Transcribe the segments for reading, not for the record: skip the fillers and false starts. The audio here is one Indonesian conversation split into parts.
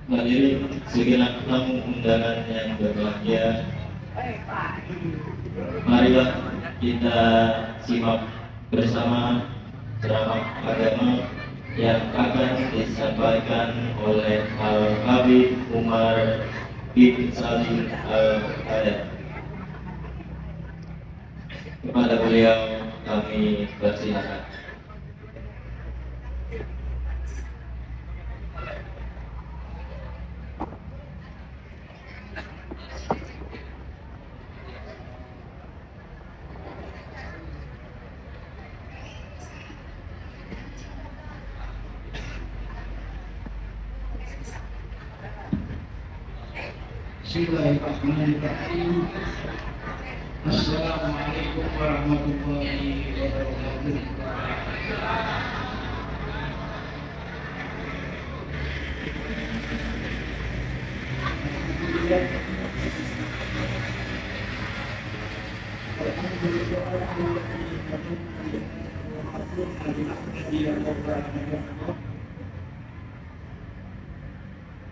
Hadirin segenap tamu undangan yang berbahagia, marilah kita simak bersama ceramah agama yang akan disampaikan oleh Al-Habib Umar bin Salim Al-Hadad. Kepada beliau kami persilakan. Bismillahirrahmanirrahim. Assalamualaikum warahmatullahi wabarakatuh.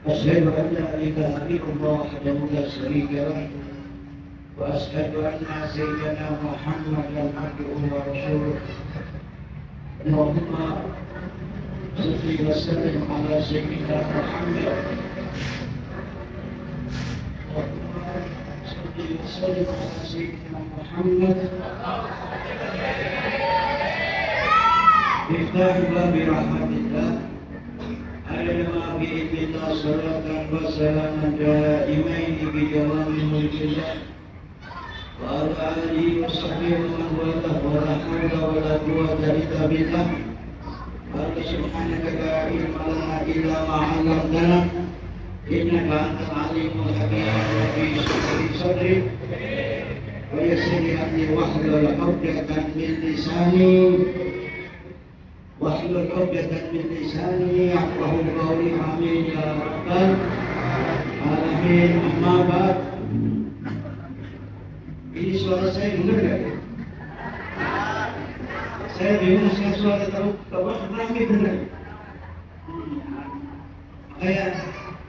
أشهد أن لا إله إلا الله وحده لا شريك له وأشهد أن سيدنا محمدا عبده ورسوله. اللهم صل وسلم على سيدنا محمد. اللهم صل وسلم على سيدنا محمد. مفتاح باب رحمة الله على ما بإذن الله صلاة وسلاما دائمين بجلال ملك الله وعلى آله وصحبه ومن والاه ولا حول ولا قوة إلا بالله. قال سبحانك لا علم لنا إلا ما علمتنا إنك أنت العليم الحكيم. ربي اشرح لي صدري ويسر لي أمري واحلل عقدة من لساني واحلل عقدة من لساني يفقهوا قولي. آمين يا رب العالمين. أما بعد, ini suara saya benar nggak? Saya bingung, saya suara terlalu benar. Kayak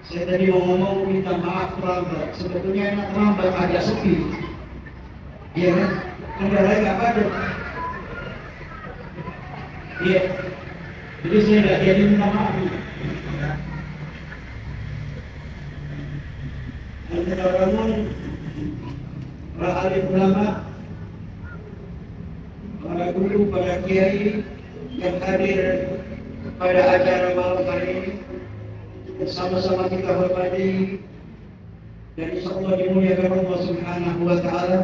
saya tadi mau ngomong minta maaf terlambat. Sebetulnya enak terlambat, agak sepi. Iya kan? Kendala nggak padat. Iya. Jadi saya nggak jadi minta maaf. Namun para alim ulama, para guru, para kiai yang hadir pada acara malam hari ini, bersama-sama kita hormati dan insyaallah dimuliakan Allah Subhanahu wa taala.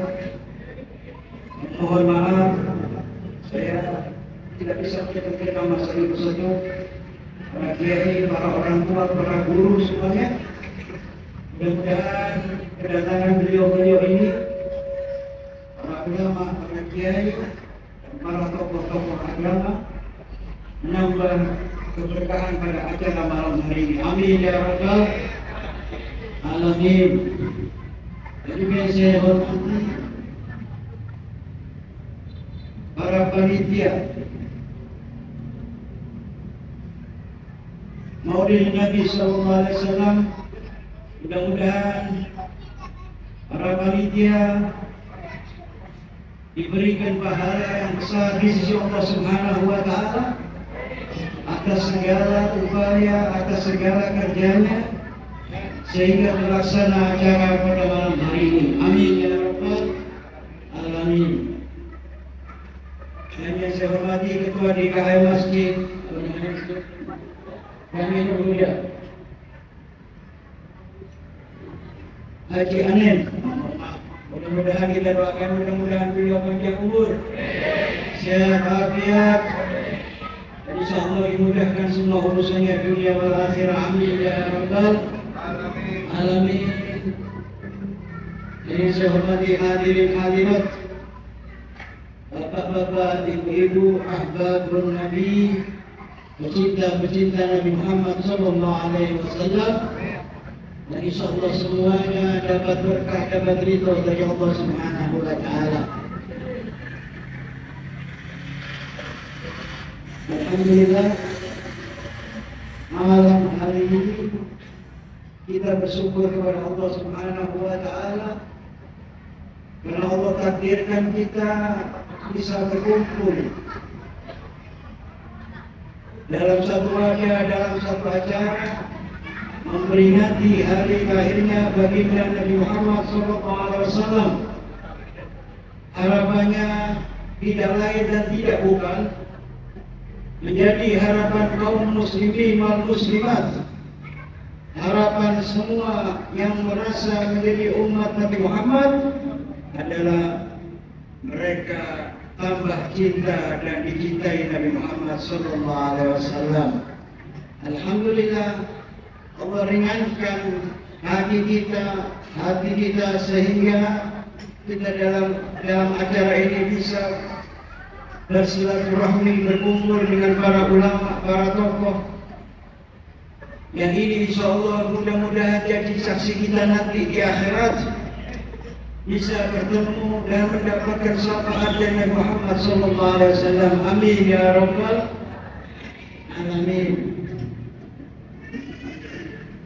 Mohon maaf, saya tidak bisa menyebutkan nama satu persatu. Para kiai, para orang tua, para guru semuanya. Mudah-mudahan kedatangan beliau-beliau ini, para ulama, para kiai, dan para tokoh-tokoh agama menambah keberkahan pada acara malam hari ini. Amin ya rabbal alamin. Jadi yang saya hormati para panitia Maulid Nabi sallallahu alaihi wasallam, mudah-mudahan para panitia diberikan pahala yang besar di sisi Allah Subhanahu wa taala atas segala upaya, atas segala kerjanya sehingga terlaksana acara pada malam hari ini. Amin ya rabbal alamin. Dan yang saya hormati Ketua DKI Masjid kami mulia Haji Anen. Mudah-mudahan kita doakan, mudah-mudahan beliau panjang umur, sehat walafiat, dan insyaallah dimudahkan semua urusannya dunia wal akhirah. Amin ya rabbal alamin. Jadi saya hormati hadirin hadirat, bapak-bapak, ibu-ibu, ahbabun Nabi, pecinta-pecinta Nabi Muhammad sallallahu alaihi wasallam. Dan insyaallah semuanya dapat berkah, dapat ridho dari Allah Subhanahu wa taala. Alhamdulillah, malam hari ini kita bersyukur kepada Allah Subhanahu wa taala karena Allah takdirkan kita bisa berkumpul dalam satu wadah, dalam satu acara memperingati hari lahirnya baginda Nabi Muhammad SAW. Harapannya tidak lain dan tidak bukan menjadi harapan kaum muslimin wal muslimat, harapan semua yang merasa menjadi umat Nabi Muhammad adalah mereka tambah cinta dan dicintai Nabi Muhammad SAW. Alhamdulillah, Allah ringankan hati kita sehingga kita dalam acara ini bisa bersilaturahmi, berkumpul dengan para ulama, para tokoh yang ini insyaallah mudah-mudahan jadi saksi kita nanti di akhirat, bisa bertemu dan mendapatkan syafaat dari Nabi Muhammad SAW. Amin ya rabbal alamin.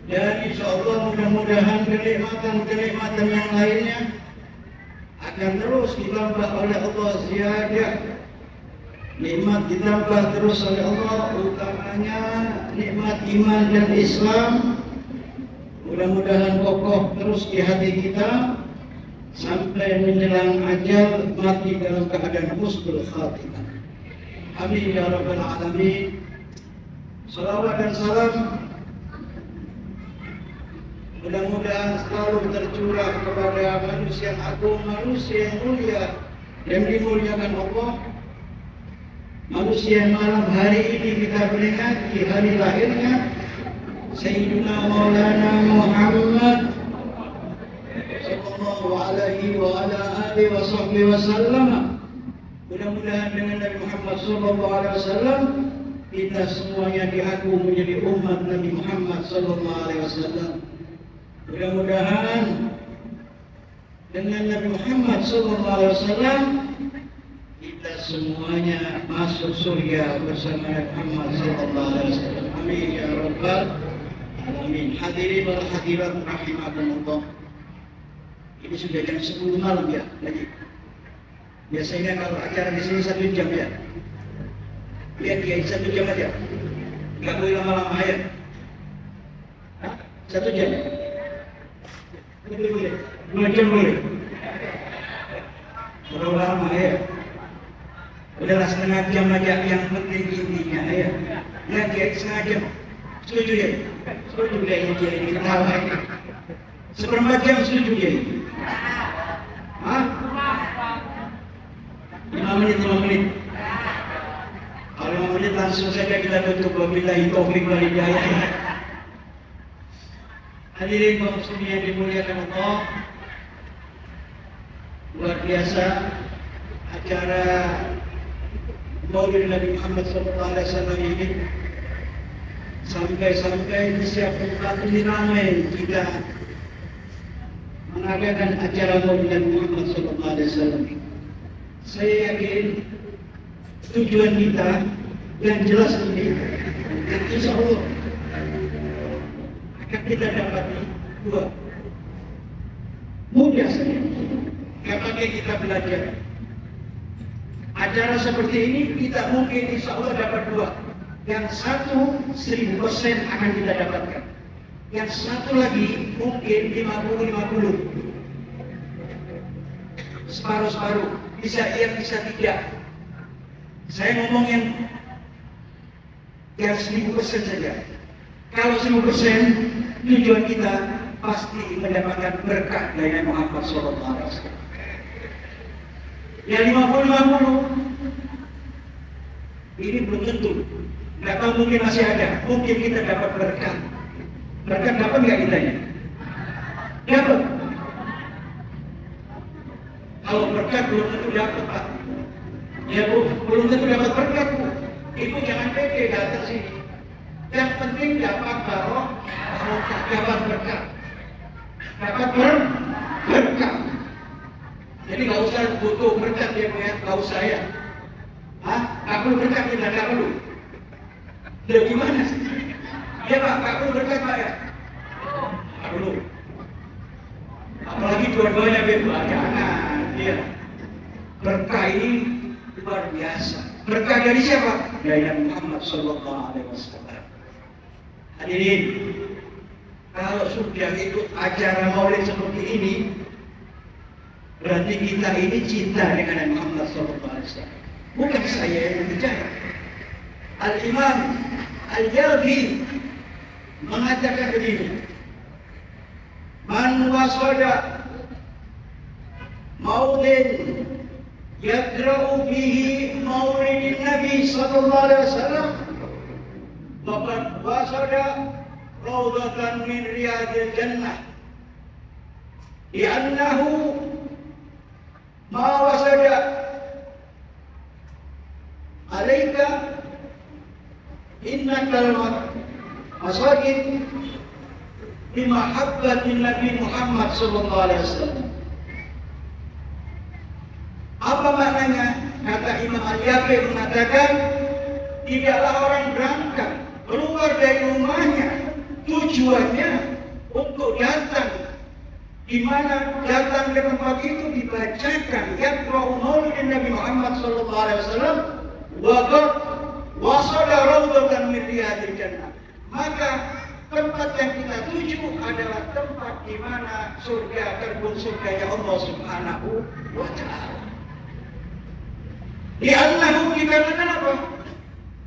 Dan insyaallah mudah-mudahan kenikmatan yang lainnya akan terus ditambah oleh Allah ziyadah. Nikmat ditambah terus oleh Allah, utamanya nikmat iman dan Islam. Mudah-mudahan kokoh terus di hati kita sampai menjelang ajal mati dalam keadaan husnul khatimah. Amin ya rabbal alamin. Salawat dan salam mudah-mudahan selalu tercurah kepada manusia yang agung, manusia yang mulia yang dimuliakan Allah, manusia yang malam hari ini kita peringati hari lahirnya Sayyidina Maulana Muhammad sallallahu alaihi wa ala alihi wa sahbihi wasallam. Mudah-mudahan dengan Nabi Muhammad sallallahu alaihi wasallam kita semuanya diaku menjadi umat Nabi Muhammad sallallahu alaihi wasallam. Mudah-mudahan dengan Nabi Muhammad SAW kita semuanya masuk surga bersama Nabi Muhammad SAW. Amin ya rabbal alamin. Hadirin wal hadirat rahimakumullah. Ini sudah jam 10 malam ya. Jadi Biasanya kalau acara di sini 1 jam ya. Lihat kiai 1 jam aja. Nggak boleh lama-lama ya. Hah? 1 jam. Boleh. 2 jam boleh. Terlalu lama ya. Udahlah setengah jam aja, yang penting intinya ya. Lihat kiai setengah jam. Setuju ya? Setuju kayaknya kiai ini ketawa. 1/4 jam setuju kiai. Hah? 5 menit. Kalau 5 menit langsung saja kita tutup. Wabillahi taufiq wal hidayah. Hadirin kaum muslimin yang dimuliakan Allah, luar biasa acara Maulid Nabi Muhammad SAW ini. Sampai di setiap tempat ini ramai kita mengadakan acara Maulid Nabi Muhammad SAW. Saya yakin tujuan kita yang jelas ini, dan insya Allah akan kita dapat 2. Mudah saja. Gak pakai kita belajar. Acara seperti ini kita mungkin insya Allah dapat 2. Yang satu 1000% akan kita dapatkan. Yang satu lagi mungkin 50-50. Separuh-separuh. Bisa iya, bisa tidak. Saya ngomong yang 1000% saja. Kalau 1000% tujuan kita pasti mendapatkan berkah dari Muhammad SAW. Yang 50-50 ini belum tentu. Nggak tahu, mungkin masih ada. Mungkin kita dapat berkah. Berkah dapat nggak kita ya? Dapat. Kalau berkat belum tentu dapat, Pak. Ya Bu, belum tentu dapat berkat Bu. Ibu jangan pede datang sini. Yang penting dapat barokah, dapat berkat. Dapat berkat. Jadi nggak usah butuh berkat ya Bu ya, nggak usah ya. Hah? Nggak perlu berkat kita, nggak perlu. Udah gimana sih? Ya Pak, nggak perlu berkat Pak ya? Nggak perlu. Apalagi dua-duanya bebas, jangan. Iya. Berkah ini luar biasa. Berkah dari siapa? Dari Nabi Muhammad SAW. Hadirin, kalau sudah ikut acara Maulid seperti ini, berarti kita ini cinta dengan Nabi Muhammad SAW. Bukan saya yang bicara. Al-Imam Al-Jalfi mengatakan begini, man wasada maulid yadra'u fihi maulidin Nabi sallallahu alaihi wasallam faqad wasada rawdatan min riyadil jannah, li'annahu ma wasada alaika innakal masajid bimahabbatin Nabi Muhammad sallallahu alaihi wasallam. Apa maknanya? Kata Imam Al-Jalfi mengatakan, tidaklah orang berangkat keluar dari rumahnya tujuannya untuk datang, di mana datang ke tempat itu dibacakan yaqra'u maulidin Nabi Muhammad sallallahu alaihi wasallam wa qad wasala rawdatan min riyadil jannah. Maka tempat yang kita tuju adalah tempat di mana surga, kebun surganya Allah Subhanahu wa ta'ala. Li'annahu, dikarenakan apa?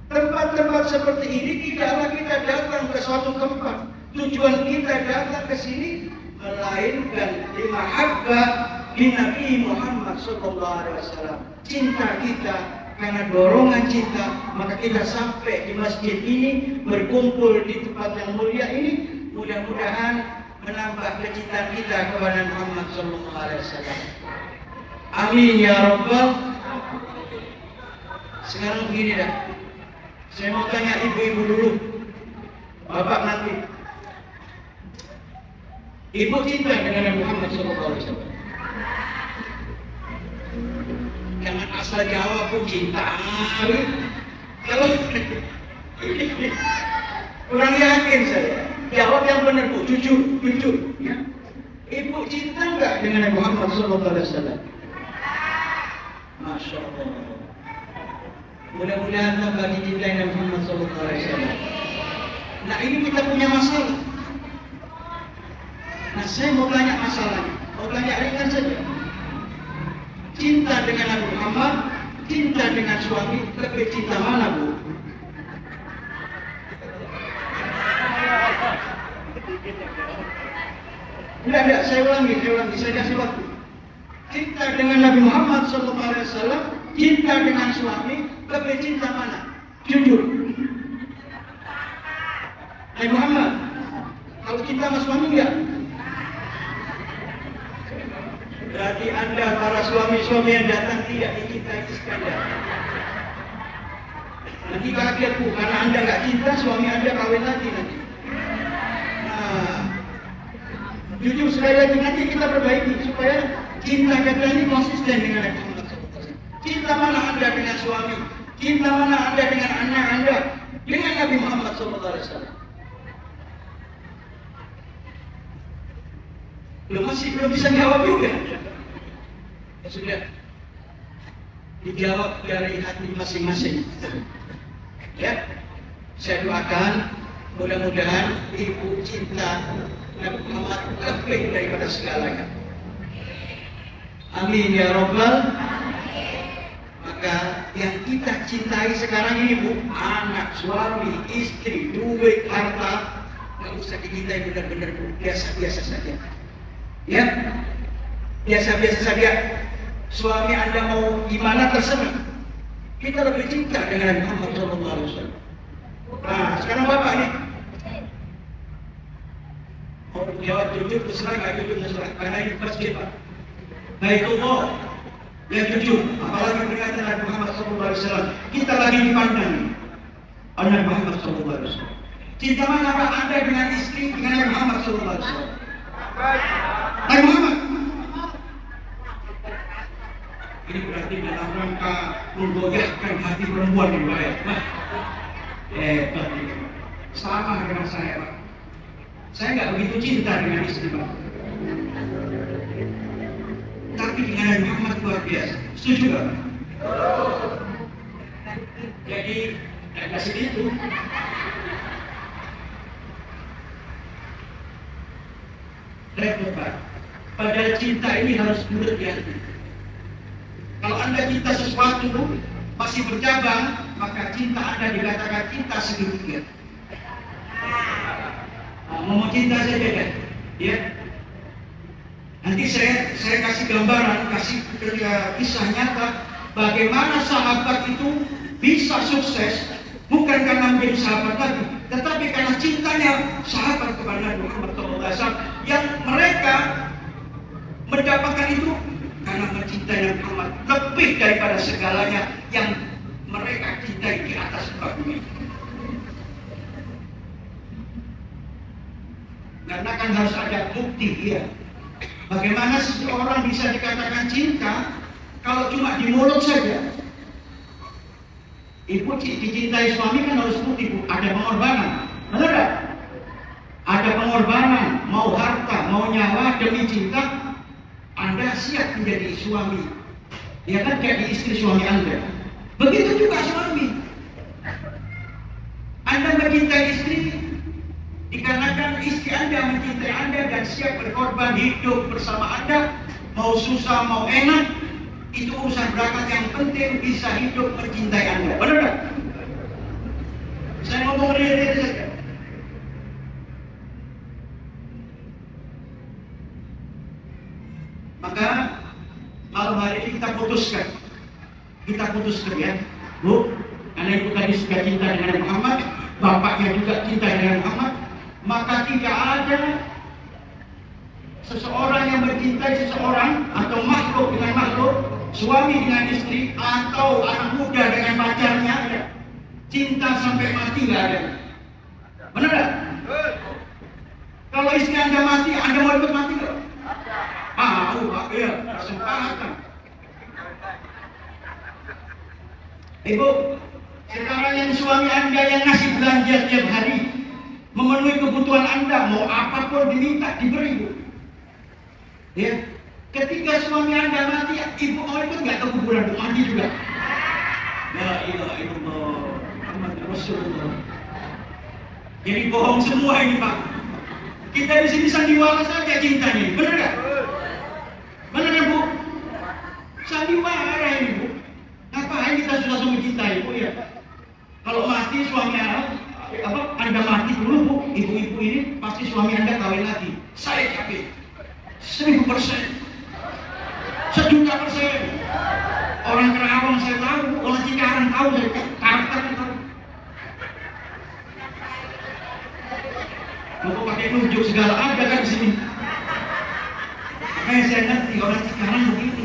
Tempat-tempat seperti ini tidaklah kita datang ke suatu tempat. Tujuan kita datang ke sini melainkan limahabbah di Nabi Muhammad SAW. Cinta kita, karena dorongan cinta, maka kita sampai di masjid ini, berkumpul di tempat yang mulia ini. Mudah-mudahan menambah kecintaan kita kepada Muhammad SAW. Amin ya Rabbal. Sekarang begini dah, saya mau tanya ibu-ibu dulu, bapak nanti. Ibu cinta dengan Nabi Muhammad SAW? Jangan asal jawab pun cinta. Kalau kurang yakin saya, jawab yang benar Bu, jujur. Ya. Ibu cinta nggak dengan Nabi Muhammad SAW? Masya Allah. Mudah-mudahan tambah dicintai Nabi Muhammad SAW. Nah ini kita punya masalah. Nah saya mau tanya masalahnya, mau tanya ringan saja. Cinta dengan Nabi Muhammad, cinta dengan suami, lebih cinta mana Bu? Enggak, saya ulangi, saya kasih waktu. Cinta dengan Nabi Muhammad SAW, cinta dengan suami, lebih cinta mana? Jujur. Nabi Muhammad, kalau cinta sama suami enggak? Berarti Anda para suami-suami yang datang tidak dicintai sekalian. Nanti kaget Bu, karena Anda nggak cinta, suami Anda kawin lagi nanti. Nah, jujur sekali lagi nanti kita perbaiki supaya cinta kita ini konsisten dengan Nabi Muhammad SAW. Cinta mana Anda dengan suami? Cinta mana Anda dengan anak Anda? Dengan Nabi Muhammad SAW. Belum bisa jawab juga. Ya sudah, dijawab dari hati masing-masing. Ya, saya doakan mudah-mudahan ibu cinta Nabi Muhammad lebih daripada segalanya. Amin ya Rabbal. Maka yang kita cintai sekarang ini Bu, anak, suami, istri, duit, harta, nggak usah dicintai benar-benar Bu, biasa-biasa saja. Ya, biasa-biasa saja. Suami Anda mau gimana terserah. Kita lebih cinta dengan Nabi Muhammad SAW. Nah, sekarang Bapak nih mau jawab jujur terserah, nggak jujur terserah. Karena ini masjid Pak. Nah itu mau yang jujur, apalagi berkaitan Nabi Muhammad SAW. Kita lagi dipandang oleh Nabi Muhammad SAW. Cinta mana Pak Anda dengan istri, dengan Nabi Muhammad SAW? Nabi Muhammad. Ini berarti dalam rangka menggoyahkan hati perempuan yang baik. Sama dengan saya Pak. Saya nggak begitu cinta dengan istri Pak. Tapi dengan Nabi Muhammad luar biasa. Setuju Pak? Jadi agak segitu. Repot Pak. Padahal cinta ini harus bulat di hati. Kalau Anda cinta sesuatu masih bercabang, maka cinta Anda dikatakan cinta segitiga. Mau cinta saja kan? Ya. Nanti saya kasih gambaran, kasih kisah nyata bagaimana sahabat itu bisa sukses bukan karena menjadi sahabat lagi, tetapi karena cintanya sahabat kepada Nabi Muhammad SAW yang mereka mendapatkan itu karena mencintai Nabi Muhammad lebih daripada segalanya yang mereka cintai di atas muka bumi. Karena kan harus ada bukti ya. Bagaimana seseorang bisa dikatakan cinta kalau cuma di mulut saja? Ibu dicintai suami kan harus bukti Bu, ada pengorbanan. Benar tak? Ada pengorbanan, mau harta, mau nyawa demi cinta. Anda siap menjadi suami, ya kan, jadi istri suami Anda. Begitu juga suami. Anda mencintai istri dikarenakan istri Anda mencintai Anda dan siap berkorban hidup bersama Anda, mau susah mau enak, itu urusan berangkat, yang penting bisa hidup mencintai Anda. Benar tak? Saya ngomong real saja. Maka malam hari ini kita putuskan ya Bu, karena ibu tadi sudah cinta dengan Muhammad, bapaknya juga cinta dengan Muhammad, maka tidak ada seseorang yang mencintai seseorang atau makhluk dengan makhluk, suami dengan istri, atau anak muda dengan pacarnya, cinta sampai mati nggak ada. Benar tak? Kalau istri Anda mati, Anda mau ikut mati nggak? Pak, iya, kesempatan. Ibu, sekarang yang suami Anda yang ngasih belanja tiap hari, memenuhi kebutuhan Anda, mau apapun diminta, diberi Bu. Ya, Ketika suami Anda mati, ibu mau ikut nggak ke kuburan? Mati juga. La ilaha illallah Muhammad Rasulullah. Jadi bohong semua ini Pak. Kita di sini sandiwara saja cintanya, benar nggak? Benar ya Bu? Sandiwara ini Bu. Ngapain kita susah mencintai Bu ya? Kalau mati suami Anda mati dulu Bu, ibu-ibu ini pasti suami Anda kawin lagi. Saya yakin 1000%, 1.000.000%. Orang Kerawang saya tahu, orang Cikarang tahu, saya karakter tahu. Mau pakai nunjuk segala ada kan di sini. Makanya saya ngerti orang Cikarang begitu.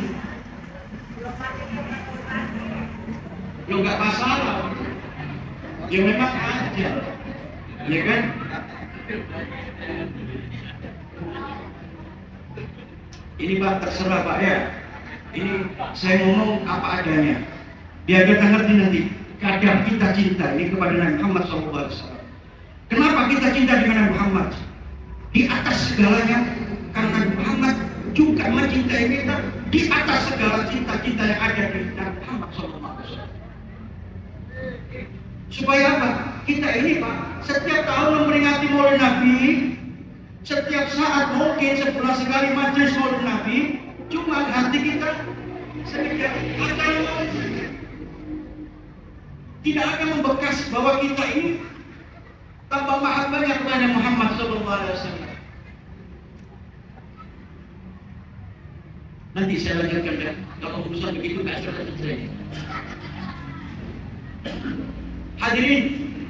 Lo nggak masalah. Ya memang aja, ya kan? Ini Pak terserah Pak ya. Ini saya ngomong apa adanya. Biar kita ngerti nanti kadar kita cinta ini kepada Nabi Muhammad SAW. Kenapa kita cinta dengan Nabi Muhammad? Di atas segalanya, karena Nabi Muhammad juga mencintai kita di atas segala cinta-cinta yang ada di Nabi Muhammad SAW. Supaya apa? Kita ini Pak, setiap tahun memperingati Maulid Nabi, setiap saat mungkin sebulan sekali majelis Maulid Nabi, cuma hati kita sedikit tidak akan membekas bahwa kita ini tambah mahabbahnya kepada Muhammad SAW. Nanti saya lanjutkan ya. Kalau urusan begitu nggak selesai. Hadirin,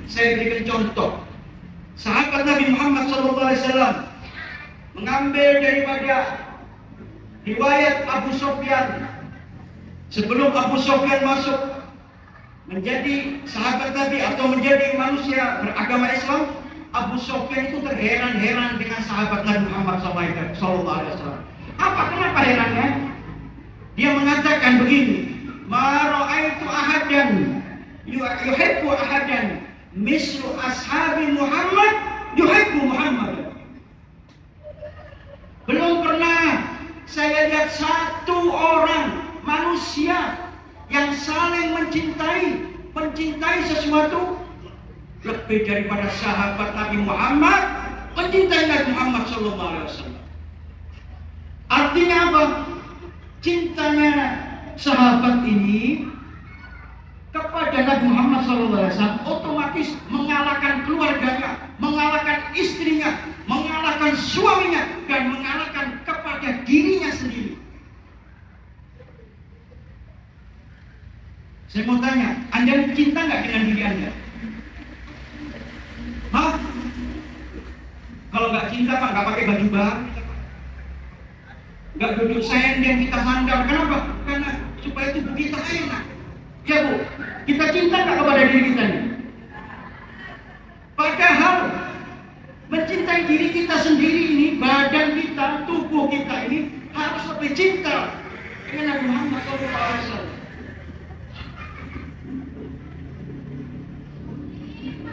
saya berikan contoh. Sahabat Nabi Muhammad SAW mengambil daripada riwayat Abu Sufyan. Sebelum Abu Sufyan masuk menjadi sahabat Nabi atau menjadi manusia beragama Islam, Abu Sufyan itu terheran-heran dengan sahabat Nabi Muhammad SAW. Kenapa herannya? Dia mengatakan begini, ma ra'aitu ahadan yuhibbu ahadan mislu ashabi Muhammad yuhibbu Muhammad. Belum pernah saya lihat satu orang manusia yang saling mencintai sesuatu lebih daripada sahabat Nabi Muhammad mencintai Nabi Muhammad SAW. Artinya apa? Cintanya sahabat ini kepada Nabi Muhammad SAW otomatis mengalahkan keluarganya, mengalahkan istrinya, mengalahkan suaminya, dan mengalahkan kepada dirinya sendiri. Saya mau tanya, Anda cinta nggak dengan diri Anda? Hah? Kalau nggak cinta Pak, nggak pakai baju baru, nggak duduk sendeng kita sandal. Kenapa? Karena supaya tubuh kita enak. Ya Bu, kita cinta nggak kepada diri kita ini? Padahal mencintai diri kita sendiri ini, badan kita, tubuh kita ini harus lebih cinta dengan Nabi Muhammad SAW.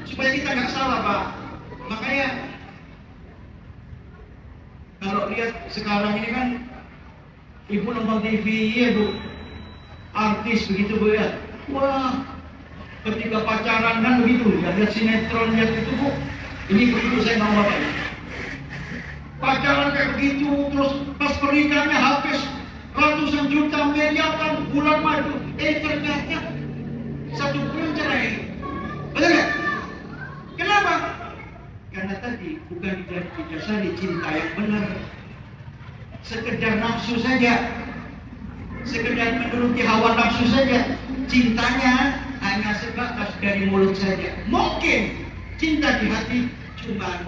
Supaya kita nggak salah Pak. Makanya kalau lihat sekarang ini kan ibu nonton TV ya Bu, artis begitu Bu ya. Wah, ketika pacaran kan begitu ya, lihat sinetron lihat itu Bu. Ini begitu saya mau Bapak. Pacaran kayak begitu, terus pas pernikahannya habis ratusan juta miliaran bulan madu. Ternyata 1 bulan cerai. Betul nggak? Kenapa? Karena tadi bukan didasari cinta yang benar, sekedar nafsu saja, sekedar menuruti hawa nafsu saja. Cintanya hanya sebatas dari mulut saja. Mungkin cinta di hati cuma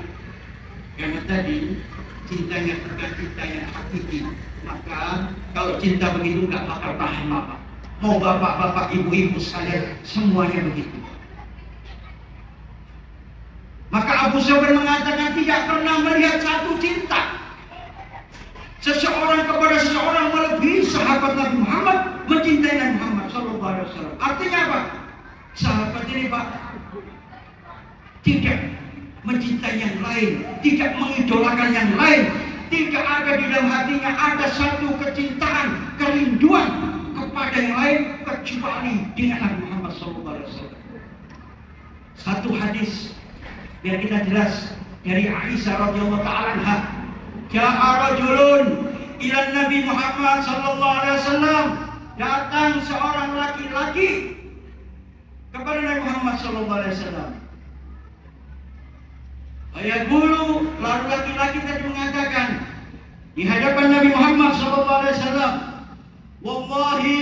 karena tadi cintanya bukan cinta yang hakiki. Maka kalau cinta begitu nggak bakal tahan Bapak. Mau bapak-bapak, ibu-ibu sekalian, semuanya begitu. Maka Abu Sufyan mengatakan tidak pernah melihat satu cinta seseorang kepada seseorang melebihi sahabat Nabi Muhammad mencintai Nabi Muhammad SAW. Artinya apa? Sahabat ini Pak tidak mencintai yang lain, tidak mengidolakan yang lain, tidak ada di dalam hatinya ada satu kecintaan, kerinduan kepada yang lain kecuali dengan Nabi Muhammad SAW. Satu hadis biar kita jelas dari Aisyah radhiyallahu ta'ala anha, ja'a rajulun ila Nabi Muhammad sallallahu alaihi wasallam, datang seorang laki-laki kepada Nabi Muhammad sallallahu alaihi wasallam. Ayat bulu, lalu laki-laki tadi mengatakan di hadapan Nabi Muhammad sallallahu alaihi wasallam, wallahi,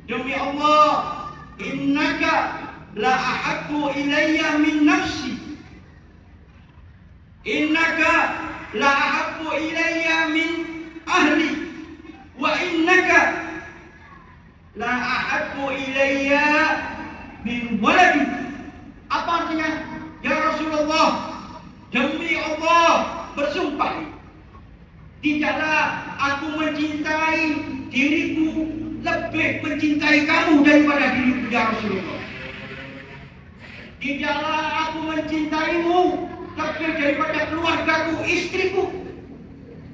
demi Allah, innaka la ahabbu ilayya min nafsi. Innaka la ahabbu ilayya min ahli wa innaka la ahabbu ilayya min waladi. Apa artinya? Ya Rasulullah, demi Allah bersumpah, tidaklah aku mencintai diriku lebih mencintai kamu daripada diriku, ya Rasulullah. Tidaklah aku mencintaimu lebih daripada keluargaku, istriku.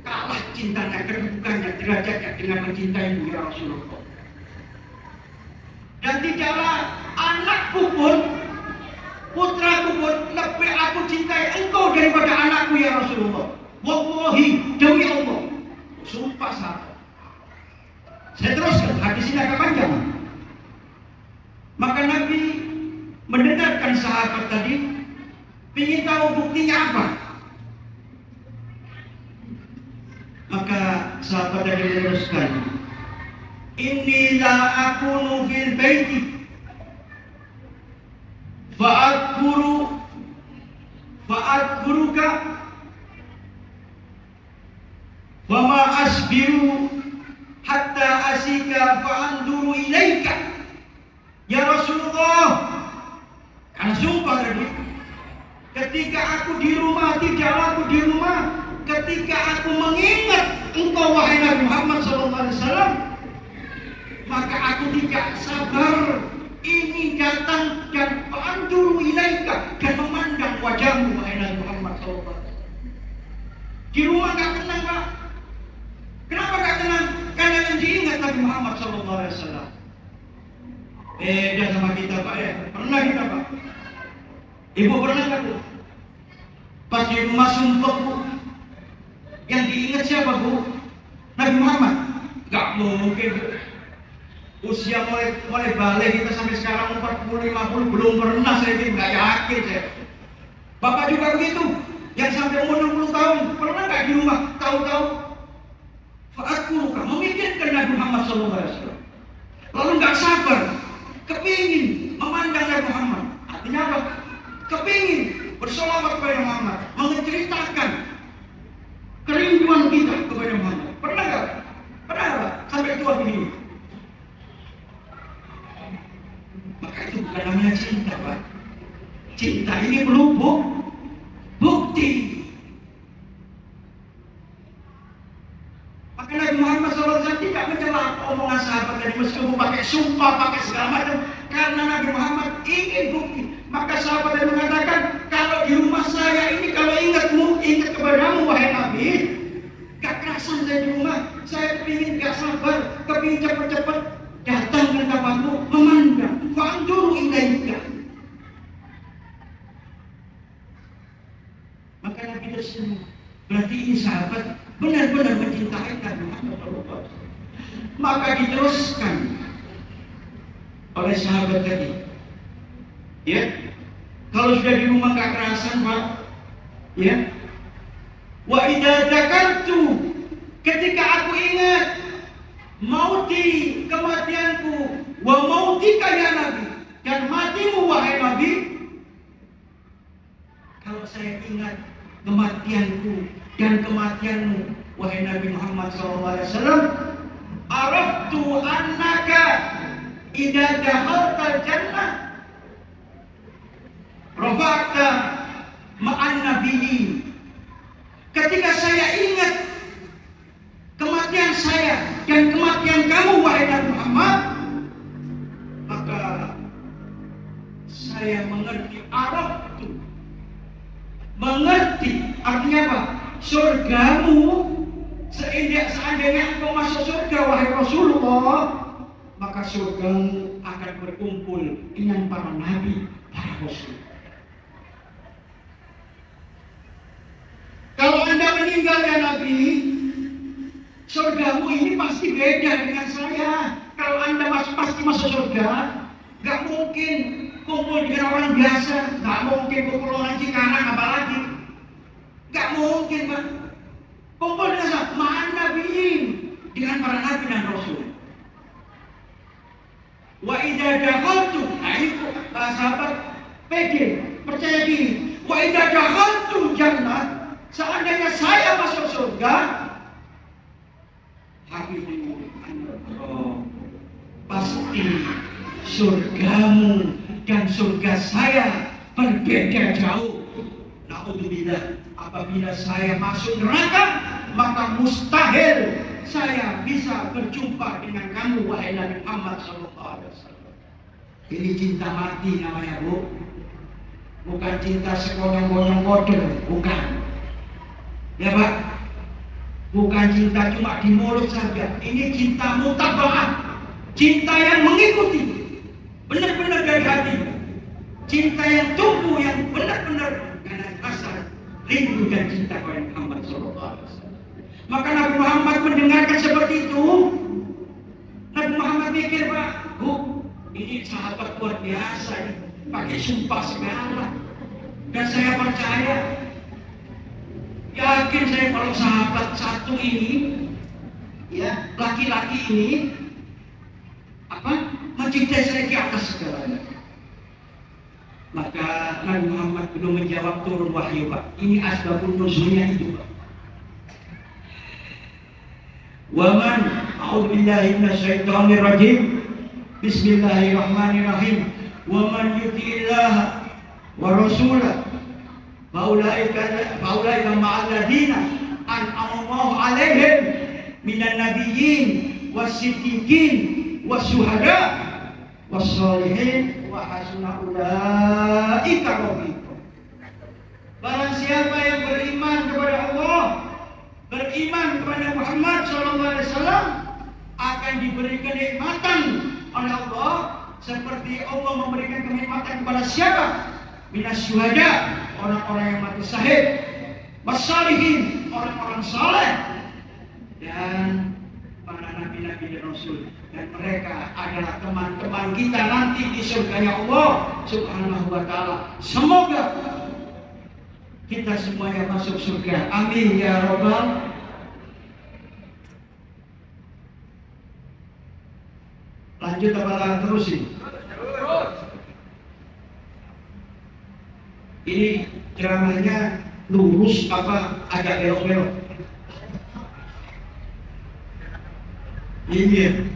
Kalah cintanya, kedudukannya, derajatnya dengan mencintaimu, ya Rasulullah. Dan tidaklah anakku pun, putraku pun lebih aku cintai engkau daripada anakku, ya Rasulullah. Wallahi, demi Allah, sumpah sahabat. Saya teruskan, hadis ini agak panjang. Maka Nabi mendengarkan sahabat tadi, ingin tahu buktinya apa. Maka sahabat tadi meneruskan, inni la akunu fil baiti fa'adkuruka wa ma asbiru hatta asika fa'anduru ilaika. Ya Rasulullah, karena sumpah tadi, ketika aku di rumah, tidaklah aku di rumah ketika aku mengingat engkau wahai Nabi Muhammad SAW, maka aku tidak sabar ingin datang dan fa'anduru ilaika, dan memandang wajahmu wahai Nabi Muhammad SAW. Di rumah gak tenang, Pak. Kenapa gak tenang? Karena yang diingat Nabi Muhammad SAW. Beda sama kita, Pak, ya. Pernah kita, Pak? Ibu pernah gak, Bu? Pas di rumah sumpah, Bu, yang diingat siapa, Bu? Nabi Muhammad? Gak mungkin, Bu. Usia mulai balik kita sampai sekarang 40-50 belum pernah saya ini, gak yakin saya. Bapak juga begitu, yang sampai umur 60 tahun pernah gak di rumah? Tahu-tahu aku memikirkan Nabi Muhammad SAW, lalu gak sabar, kepingin memandang Nabi Muhammad. Artinya apa? Kepingin bersolawat kepada Muhammad, menceritakan kerinduan kita kepada Muhammad. Pernah gak? Pernah gak? Sampai tua begini. Maka itu bukan namanya cinta, Pak. Cinta ini perlu bukti. Maka Nabi Muhammad SAW tidak mencela omongan sahabat tadi, meskipun pakai sumpah, pakai segala macam, karena Nabi Muhammad ingin bukti. Maka sahabat tadi mengatakan, kalau di rumah saya ini, kalau ingat kepadamu wahai Nabi, gak kerasan saya di rumah, saya kepingin gak sabar, kepingin cepat-cepat datang ke tempatmu, memandang, fa'anduru ilaika. Maka Nabi tersenyum. Berarti ini sahabat benar-benar mencintai Nabi Muhammad SAW. Maka diteruskan oleh sahabat tadi, ya, kalau sudah di rumah gak kerasan, Pak, ya, wa idza dzakartu, ketika aku ingat mauti, kematianku, wa mautika ya Nabi, dan matimu wahai Nabi, kalau saya ingat kematianku dan kematianmu wahai Nabi Muhammad SAW, araftu annaka idza dakhaltal jannah rafa'ta ma'an nabiyyin. Ketika saya ingat kematian saya dan kematian kamu wahai Nabi Muhammad, maka saya mengerti, araftu, mengerti, artinya apa? surgamu, seandainya engkau masuk surga wahai Rasulullah, maka surgamu akan berkumpul dengan para nabi, para rasul. Kalau Anda meninggal ya Nabi, surgamu ini pasti beda dengan saya. Kalau Anda pasti masuk surga, gak mungkin kumpul dengan orang biasa, gak mungkin kumpul orang Cikarang apalagi, gak mungkin Pak. Kumpul dengan sama nabiin, dengan para nabi dan rasul. Wa idza dakhaltu, itu sahabat pede, percaya diri. Wa idza dakhaltu jannah, seandainya saya masuk surga, hafidhu pasti surgamu dan surga saya berbeda jauh. Naudzubillah, apabila saya masuk neraka, maka mustahil saya bisa berjumpa dengan kamu wahai Nabi Muhammad SAW. Ini cinta mati namanya, Bu. Bukan cinta sekonyong-konyong kode, bukan. Ya Pak, bukan cinta cuma di mulut saja. Ini cinta mutaba'ah, cinta yang mengikuti, benar-benar dari hati. Cinta yang tumbuh, yang benar-benar karena rasa rindu dan cinta kepada Muhammad SAW. Maka Nabi Muhammad mendengarkan seperti itu. Nabi Muhammad mikir, Pak, Bu, ini sahabat luar biasa ini, pakai sumpah segala. Dan saya percaya, yakin saya kalau sahabat satu ini, ya laki-laki ini, mencintai saya di atas segalanya. Maka Nabi Muhammad belum menjawab turun wahyu, Pak. Ini asbabun nuzulnya itu, Pak. Waman a'udzubillahi minasyaitonir rajim. Bismillahirrahmanirrahim. Waman yuti'illah wa rasulah faulaika ma'alladina an'amallahu alaihim minan nabiyyin was-siddiqin was-syuhada was-sholihin wa hasuna ulaika rafiqa. Barang siapa yang beriman kepada Allah, beriman kepada Muhammad SAW, akan diberi kenikmatan oleh Allah seperti Allah memberikan kenikmatan kepada siapa? Minas syuhada, orang-orang yang mati syahid, wassalihin, orang-orang saleh, dan para nabi-nabi dan rasul. Dan mereka adalah teman-teman kita nanti di surganya Allah Subhanahu wa ta'ala. Semoga kita semuanya masuk surga. Amin ya Rabbal. Lanjut apa terusin? Ini ceramahnya lurus apa agak belok-belok? Ini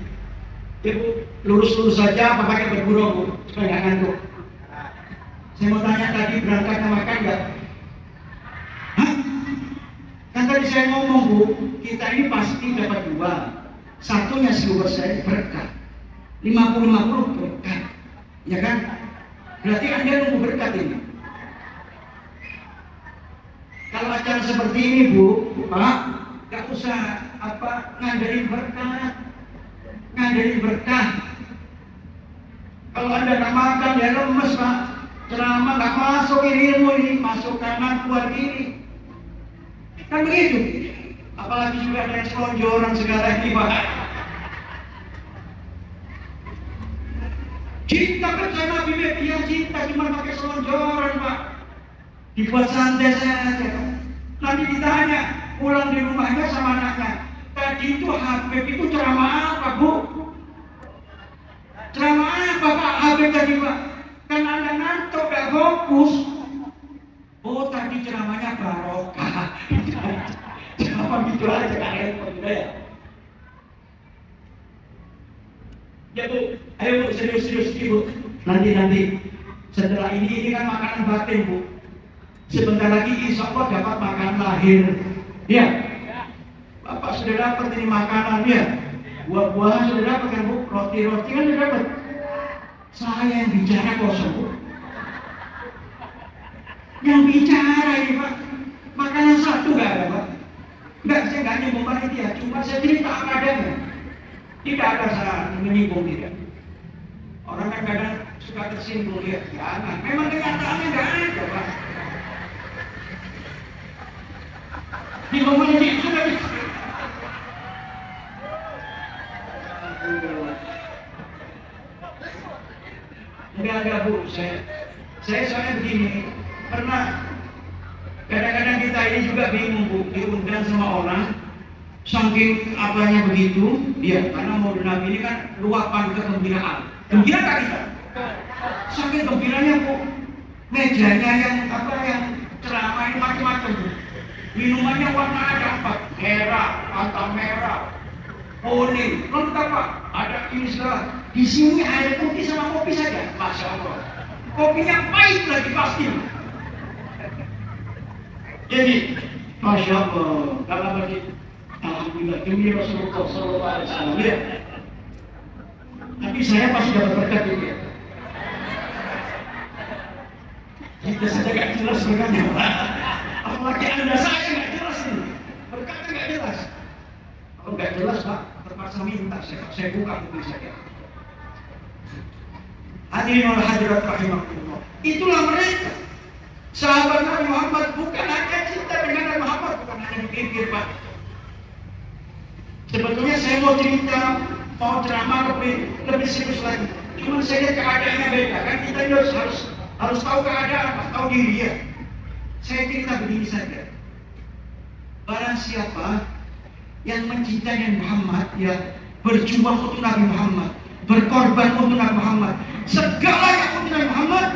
Ibu lurus-lurus saja apa pakai bergurau, Bu? Supaya nggak ngantuk. Saya mau tanya tadi berangkat makan nggak? Hah? Kan tadi saya ngomong, Bu, kita ini pasti dapat dua. Satunya selesai berkah. 50-50 berkah. Ya kan? Berarti Anda nunggu berkat ini. Kalau acara seperti ini, Bu, Pak, nggak usah ngandelin berkat. Ngandelin berkah. Kalau Anda nggak makan, ya lemes, Pak. Ceramah nggak masuk ilmu ini, masuk kanan keluar kiri. Kan begitu. Apalagi juga ada yang selonjoran sekarang ini, Pak. Cinta percaya Nabi media cinta cuma pakai selonjoran, Pak. Dibuat santai saja. Nanti ditanya pulang di rumahnya sama anaknya, tadi itu Habib itu ceramah apa, Bu? Ceramah apa Pak Habib tadi, Pak? Kan Anda ngantuk, gak fokus. Oh, tadi ceramahnya barokah. Ceramah gitu aja, gak repot ya. Ya Bu, ayo Bu, serius-serius Bu. Nanti setelah ini kan makanan batin, Bu. Sebentar lagi insya Allah dapat makanan lahir. Ya, Bapak sudah dapat ini makanan ya. Buah-buahan sudah dapat kan, Bu? Roti-roti kan sudah dapat. Saya yang bicara kosong, Bu. Yang bicara ini, Pak. Makanan satu nggak ada, Pak. Nggak, saya nggak nyinggung panitia, cuma saya cerita apa adanya. Tidak ada saya menyinggung tidak. Orang kan kadang suka tersinggung lihat, jangan. Memang kenyataannya nggak ada, Pak. Di momen ini sudah enggak Bu, saya soalnya begini, pernah kadang-kadang kita ini juga bingung Bu, diundang sama orang, saking apanya begitu, ya karena Maulid Nabi ini kan luapan kegembiraan, gembira tak kita? Saking gembiranya Bu, mejanya yang ceramah ini macam-macam Bu, minumannya warna ada apa? Merah, Fanta merah, kuning, lengkap Pak, ada ini segala. Di sini air putih sama kopi saja, Masya Allah. Kopinya pahit lagi pasti. Jadi, Masya Allah, dalam lagi, alhamdulillah, demi Rasulullah SAW. Ya. Tapi saya pasti dapat berkat ini. Kita saja nggak jelas berkatnya, apalagi Anda saya nggak jelas ini. Berkatnya nggak jelas. Kalau nggak jelas, Pak, terpaksa minta saya buka kopi saja. Hadirin wal hadirat rahimahullah. Itulah mereka. Sahabat Nabi Muhammad bukan hanya cinta dengan Nabi Muhammad, bukan hanya dipikir Pak. Sebetulnya saya mau cerita, mau ceramah lebih serius lagi. Cuma saya lihat keadaannya beda kan, kita harus tahu keadaan, tahu diri ya. Saya cerita begini saja. Barang siapa yang mencintai Nabi Muhammad, ya berjuang untuk Nabi Muhammad, berkorban untuk Nabi Muhammad, segala yang untuk Nabi Muhammad,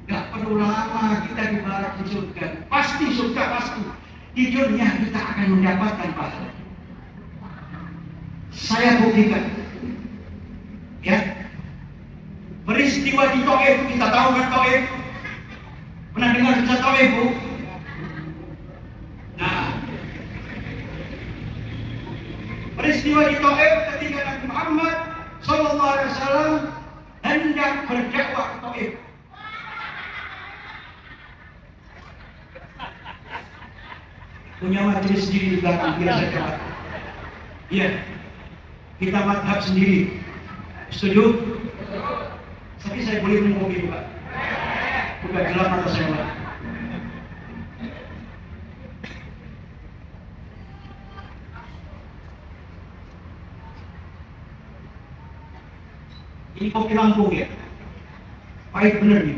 gak perlu lama kita dibalas di surga. Pasti surga, pasti. Di dunia kita akan mendapatkan pahala. Saya buktikan. Ya. Peristiwa di Taif, kita tahu kan Taif? Pernah dengar kisah Taif, Bu? Nah, peristiwa di Taif ketika Nabi Muhammad Sallallahu Alaihi Wasallam hendak berdakwah ke Taif. Punya majelis sendiri di belakang kita saja. Iya, kita madhab sendiri. Setuju? Tapi saya boleh minum kopi Pak. Buka gelap mata saya Pak. Ini kopi Lampung ya, pahit bener nih.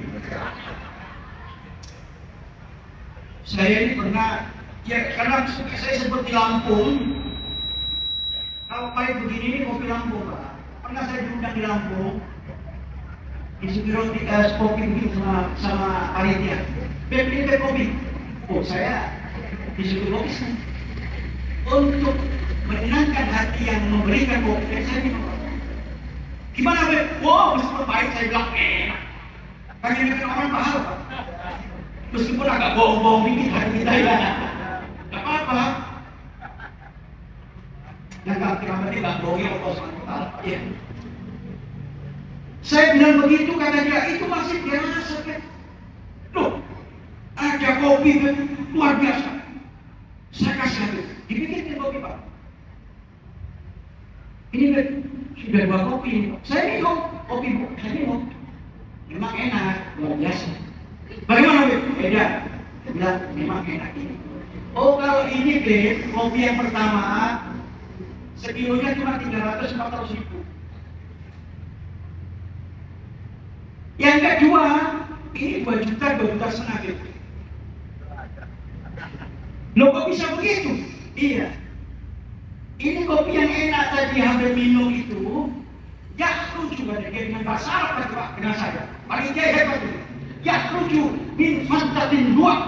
Saya ini pernah, ya karena saya sebut di Lampung, kalau pahit begini ini kopi Lampung Pak. Pernah saya diundang di Lampung, disuruh roti kopi begitu sama panitia. Beli kopi, oh saya disuruh kopi untuk menenangkan hati yang memberikan kopi. Dan saya minum. Gimana Beb? Wow, meskipun pahit saya bilang enak. Pengen bikin orang pahal Pak. Meskipun agak bohong-bohong dikit hati kita ya. Gak apa-apa. Yang gak kira-kira gak bohongnya Allah SWT. Ya. Saya bilang begitu, kata dia, itu masih biasa Beb. Loh, ada kopi Beb, luar biasa. Saya kasih hati, dibikin kopi Pak. Ini Beb, sudah 2 kopi ini Pak. Saya minum kopi Bu, saya minum. Memang enak, luar biasa. Bagaimana Beb? Beda. Dia bilang, memang enak ini. Oh kalau ini Beb, kopi yang pertama, sekilonya cuma 300-400 ribu. Yang kedua, ini 2 juta setengah Beb. Loh kok bisa begitu? Iya. Ini kopi yang enak tadi hampir minum itu, yakhruju dengan bahasa Arab Pak dengan saya. Paling jaya hebat itu. Yakhruju min fantatin luak.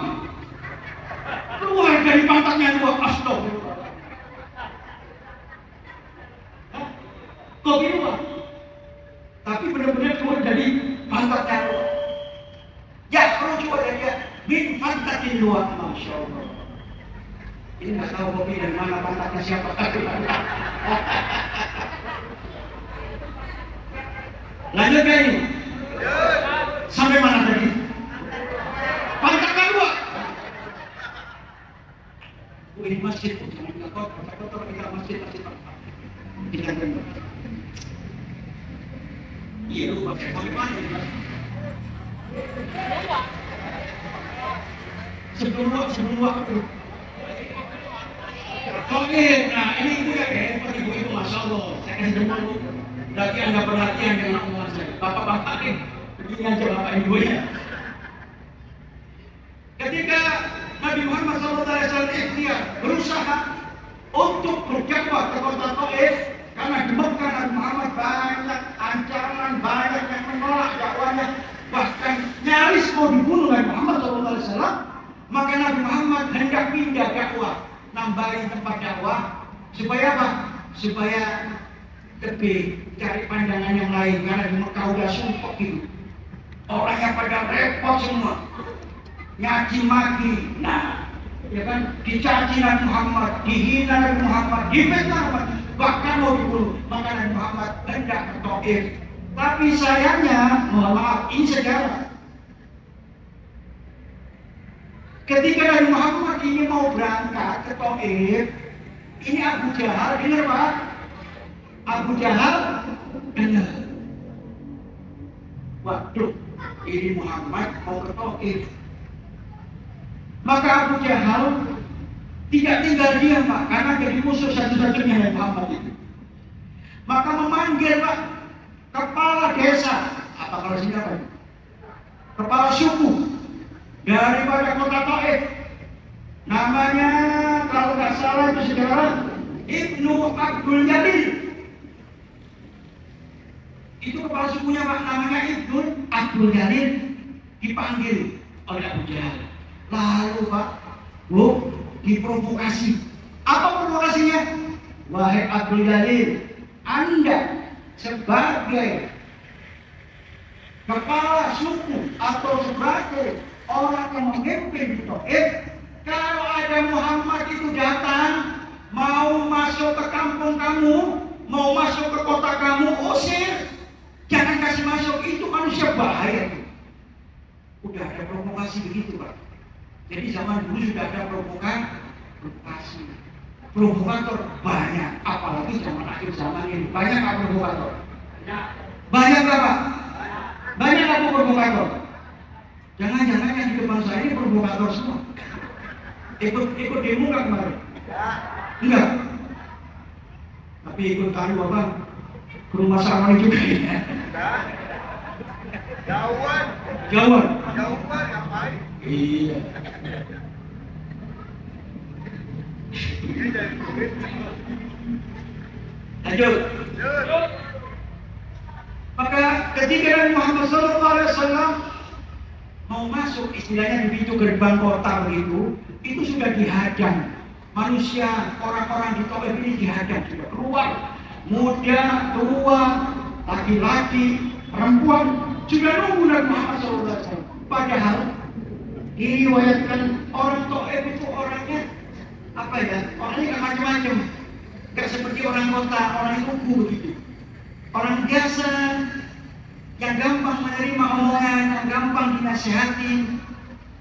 Keluar dari pantatnya luak. Astagfirullah. Kopi luak. Tapi benar-benar keluar dari pantatnya luak. Yakhruju min fantatin luak. Masya Allah. Ini nggak tahu kopi dari mana pantatnya siapa. Lanjut kan ini? Sampai mana tadi? Pantatnya luak. ini masjid, jangan kita kotor kita masjid. Kita kan. Iya lu pakai kotor sebelum waktu. Oke, nah ini ibu ya hebat ibu masya Allah. Saya kasih dulu. Berarti anda perhatian dengan omongan saya. Bapak-bapak nih, begini aja bapak ibu ya. Ketika Nabi Muhammad SAW ikhtiar berusaha untuk berdakwah ke kota Taif, karena di Mekah Nabi Muhammad banyak ancaman, banyak yang menolak dakwahnya, bahkan nyaris mau dibunuh Nabi Muhammad SAW. Maka Nabi Muhammad hendak pindah dakwah, nambahin tempat dakwah, supaya apa? Supaya lebih cari pandangan yang lain, karena di Mekah udah sumpah gitu. Orangnya pada repot semua, nyaci maki, nah, ya kan, dicaci Nabi Muhammad, dihina Nabi Muhammad, difitnah Muhammad, bahkan mau dibunuh. Maka Nabi Muhammad hendak ke Taif. Tapi sayangnya, mohon maaf, ini sejarah. Ketika Nabi Muhammad ini mau berangkat ke Taif, ini Abu Jahal, dengar Pak? Abu Jahal dengar. Waduh, ini Muhammad mau ke Taif. Maka Abu Jahal tidak tinggal diam Pak, karena jadi musuh satu-satunya Nabi Muhammad itu. Maka memanggil Pak kepala desa, apa kalau sini apa? Kepala suku daripada kota Taif, namanya kalau nggak salah itu saudara Ibnu Abdul Jalil. Itu kepala sukunya Pak, namanya Ibnu Abdul Jalil, dipanggil oleh Abu Jahal. Lalu Pak, diprovokasi. Apa provokasinya? Wahai Abdul Jalil, Anda sebagai kepala suku atau sebagai orang yang memimpin di Taif, kalau ada Muhammad itu datang, mau masuk ke kampung kamu, mau masuk ke kota kamu, usir, jangan kasih masuk, itu manusia bahaya itu. Udah ada provokasi begitu Pak. Jadi zaman dulu sudah ada provokasi. Provokator banyak, apalagi zaman akhir zaman ini banyak apa provokator? Banyak apa? Banyak apa provokator? Jangan-jangan yang di depan saya ini provokator semua. Ikut demo nggak kemarin? Enggak. Tapi ikut tadi Bapak ke rumah Sarwani juga ya. Jauhan ngapain? Iya. Lanjut. Maka ketika Nabi Muhammad SAW mau masuk, istilahnya di pintu gerbang kota begitu, itu sudah dihadang. Manusia, orang-orang di Taif ini dihadang, sudah keluar. Muda, tua, laki-laki, perempuan, sudah nunggu Nabi Muhammad SAW. Padahal diriwayatkan orang Taif itu orangnya apa ya? Orangnya nggak macam-macam, nggak seperti orang kota, orang lugu begitu. Orang biasa yang gampang menerima omongan, yang gampang dinasihatin.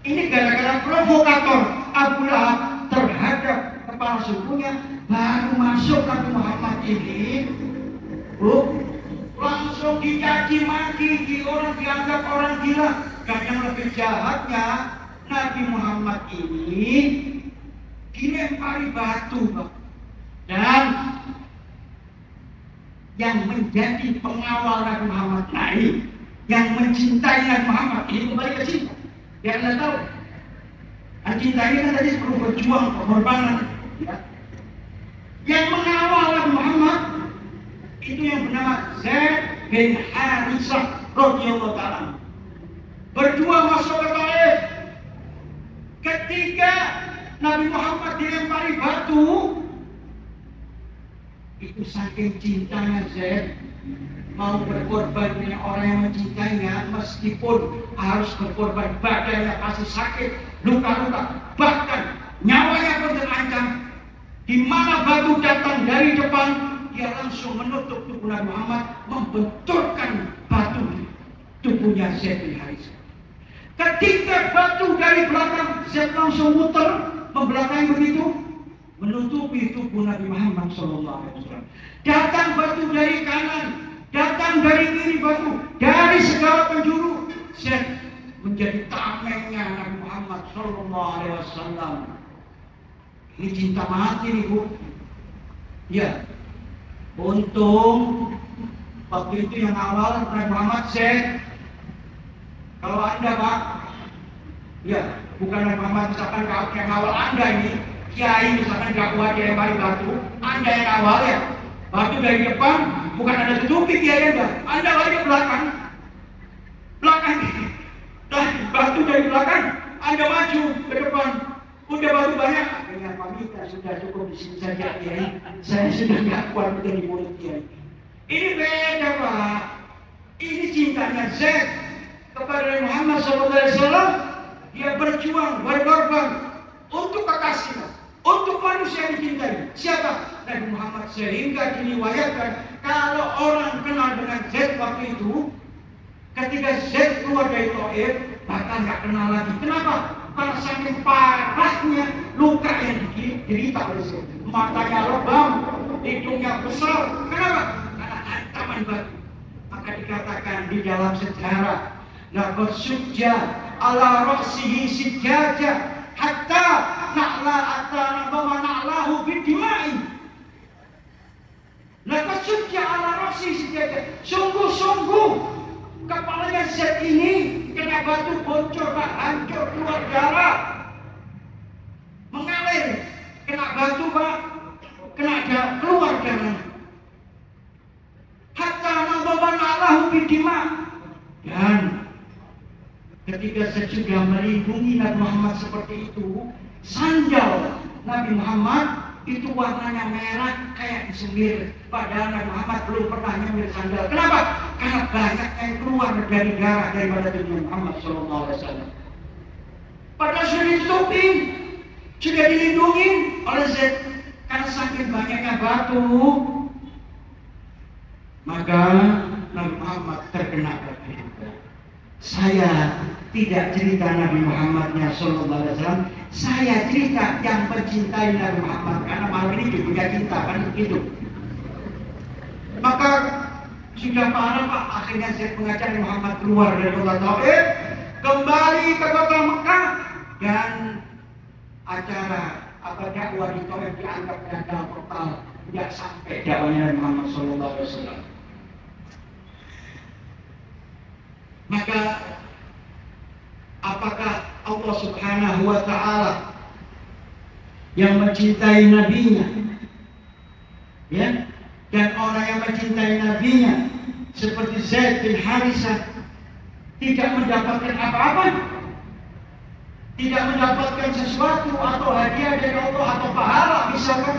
Ini gara-gara provokator Abu Lahab terhadap kepala sukunya, baru masuk Nabi Muhammad ini, langsung dicaci maki, orang dianggap orang gila. Dan yang lebih jahatnya, Nabi Muhammad ini dilempari batu, Pak. Dan yang menjadi pengawal Nabi Muhammad, nah ini yang mencintai Nabi Muhammad ini kembali ke sini. Biar Anda tahu, cinta ini kan tadi perlu berjuang, pengorbanan. Ya. Yang mengawal Nabi Muhammad itu yang bernama Zaid bin Harithah radhiyallahu ta'ala. Berdua masuk ke Taif. Ketika Nabi Muhammad dilempari batu, itu saking cintanya Zaid, mau berkorban dengan orang yang mencintainya, meskipun harus berkorban badannya pasti sakit, luka-luka, bahkan nyawanya pun terancam. Di mana batu datang dari depan, dia langsung menutup tubuh Nabi Muhammad, membenturkan batu tubuhnya Zaid bin Harithah. Ketika batu dari belakang, Zaid langsung muter membelakangi begitu, menutupi tubuh Nabi Muhammad SAW. Datang batu dari kanan, datang dari kiri batu, dari segala penjuru. Set menjadi tamengnya Nabi Muhammad SAW. Ini cinta mati nih Bu. Ya, untung waktu itu yang awal Nabi Muhammad set. Kalau Anda Pak, ya bukan Nabi Muhammad, misalkan yang awal Anda ini kiai, misalkan dakwah dia yang paling batu, Anda yang awal ya, batu dari depan, bukan Anda tutupi kiai Anda lari ke belakang, dan batu dari belakang, Anda maju ke depan, udah batu banyak, dengan pamitan sudah cukup di sini saja kiai, saya sudah nggak kuat menjadi murid kiai. Ini beda Pak, ini cintanya Z kepada Muhammad SAW. Dia berjuang, berkorban untuk kekasihnya, untuk manusia yang dicintai. Siapa? Nabi Muhammad. Sehingga diriwayatkan kalau orang kenal dengan Z waktu itu, ketika Z keluar dari Taif, bahkan nggak kenal lagi. Kenapa? Karena saking parahnya luka yang diderita oleh Z. Matanya lebam, hidungnya besar. Kenapa? Karena ancaman batu. Maka dikatakan di dalam sejarah, laqad sujja ala ra'sihi sijaja hatta bawa na'lahu bidimai. Laqad sujja ala ra'sihi sijaja. Sungguh-sungguh kepalanya Z ini kena batu bocor, Pak, hancur, keluar darah, mengalir, kena batu Pak, keluar darah. Hatta bawa na'lahu bidimai. Dan ketika sesudah melindungi Nabi Muhammad seperti itu, sandal Nabi Muhammad itu warnanya merah kayak disemir. Padahal Nabi Muhammad belum pernah nyemir sandal. Kenapa? Karena banyak yang keluar dari darah daripada Nabi Muhammad SAW. Padahal sudah ditutupin, sudah dilindungi oleh Z. Karena saking banyaknya batu, maka Nabi Muhammad terkena batu. Saya tidak cerita Nabi Muhammadnya SAW, saya cerita yang mencintai Nabi Muhammad, karena malam ini juga punya cinta kan begitu. Maka sudah parah Pak, akhirnya saya mengajak Nabi Muhammad keluar dari kota Taif, kembali ke kota Mekah, dan acara dakwah di Taif dianggap gagal total, tidak sampai dakwahnya Nabi Muhammad SAW. Maka apakah Allah Subhanahu wa Ta'ala yang mencintai nabinya, ya, dan orang yang mencintai nabinya seperti Zaid bin Harisah tidak mendapatkan apa-apa, tidak mendapatkan sesuatu atau hadiah dari Allah atau pahala misalkan?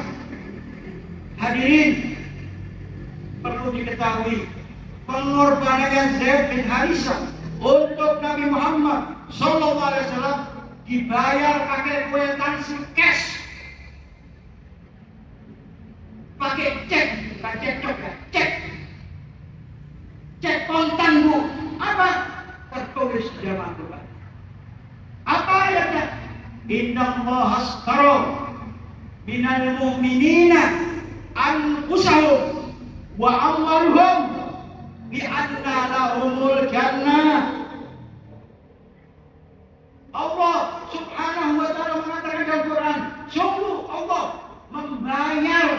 Hadirin, perlu diketahui pengorbanan Zaid bin Harisah untuk Nabi Muhammad SAW dibayar pakai kwitansi cash, pakai cek, bukan cek ya, cek kontan Bu. Apa? Tertulis di dalam Al-Quran. Apa ayatnya? Innallaha ashtara minal mu'minina anfusahum wa amwaluhum bi'anna lahumul jannah. Allah Subhanahu wa Ta'ala mengatakan dalam Quran, sungguh Allah membayar,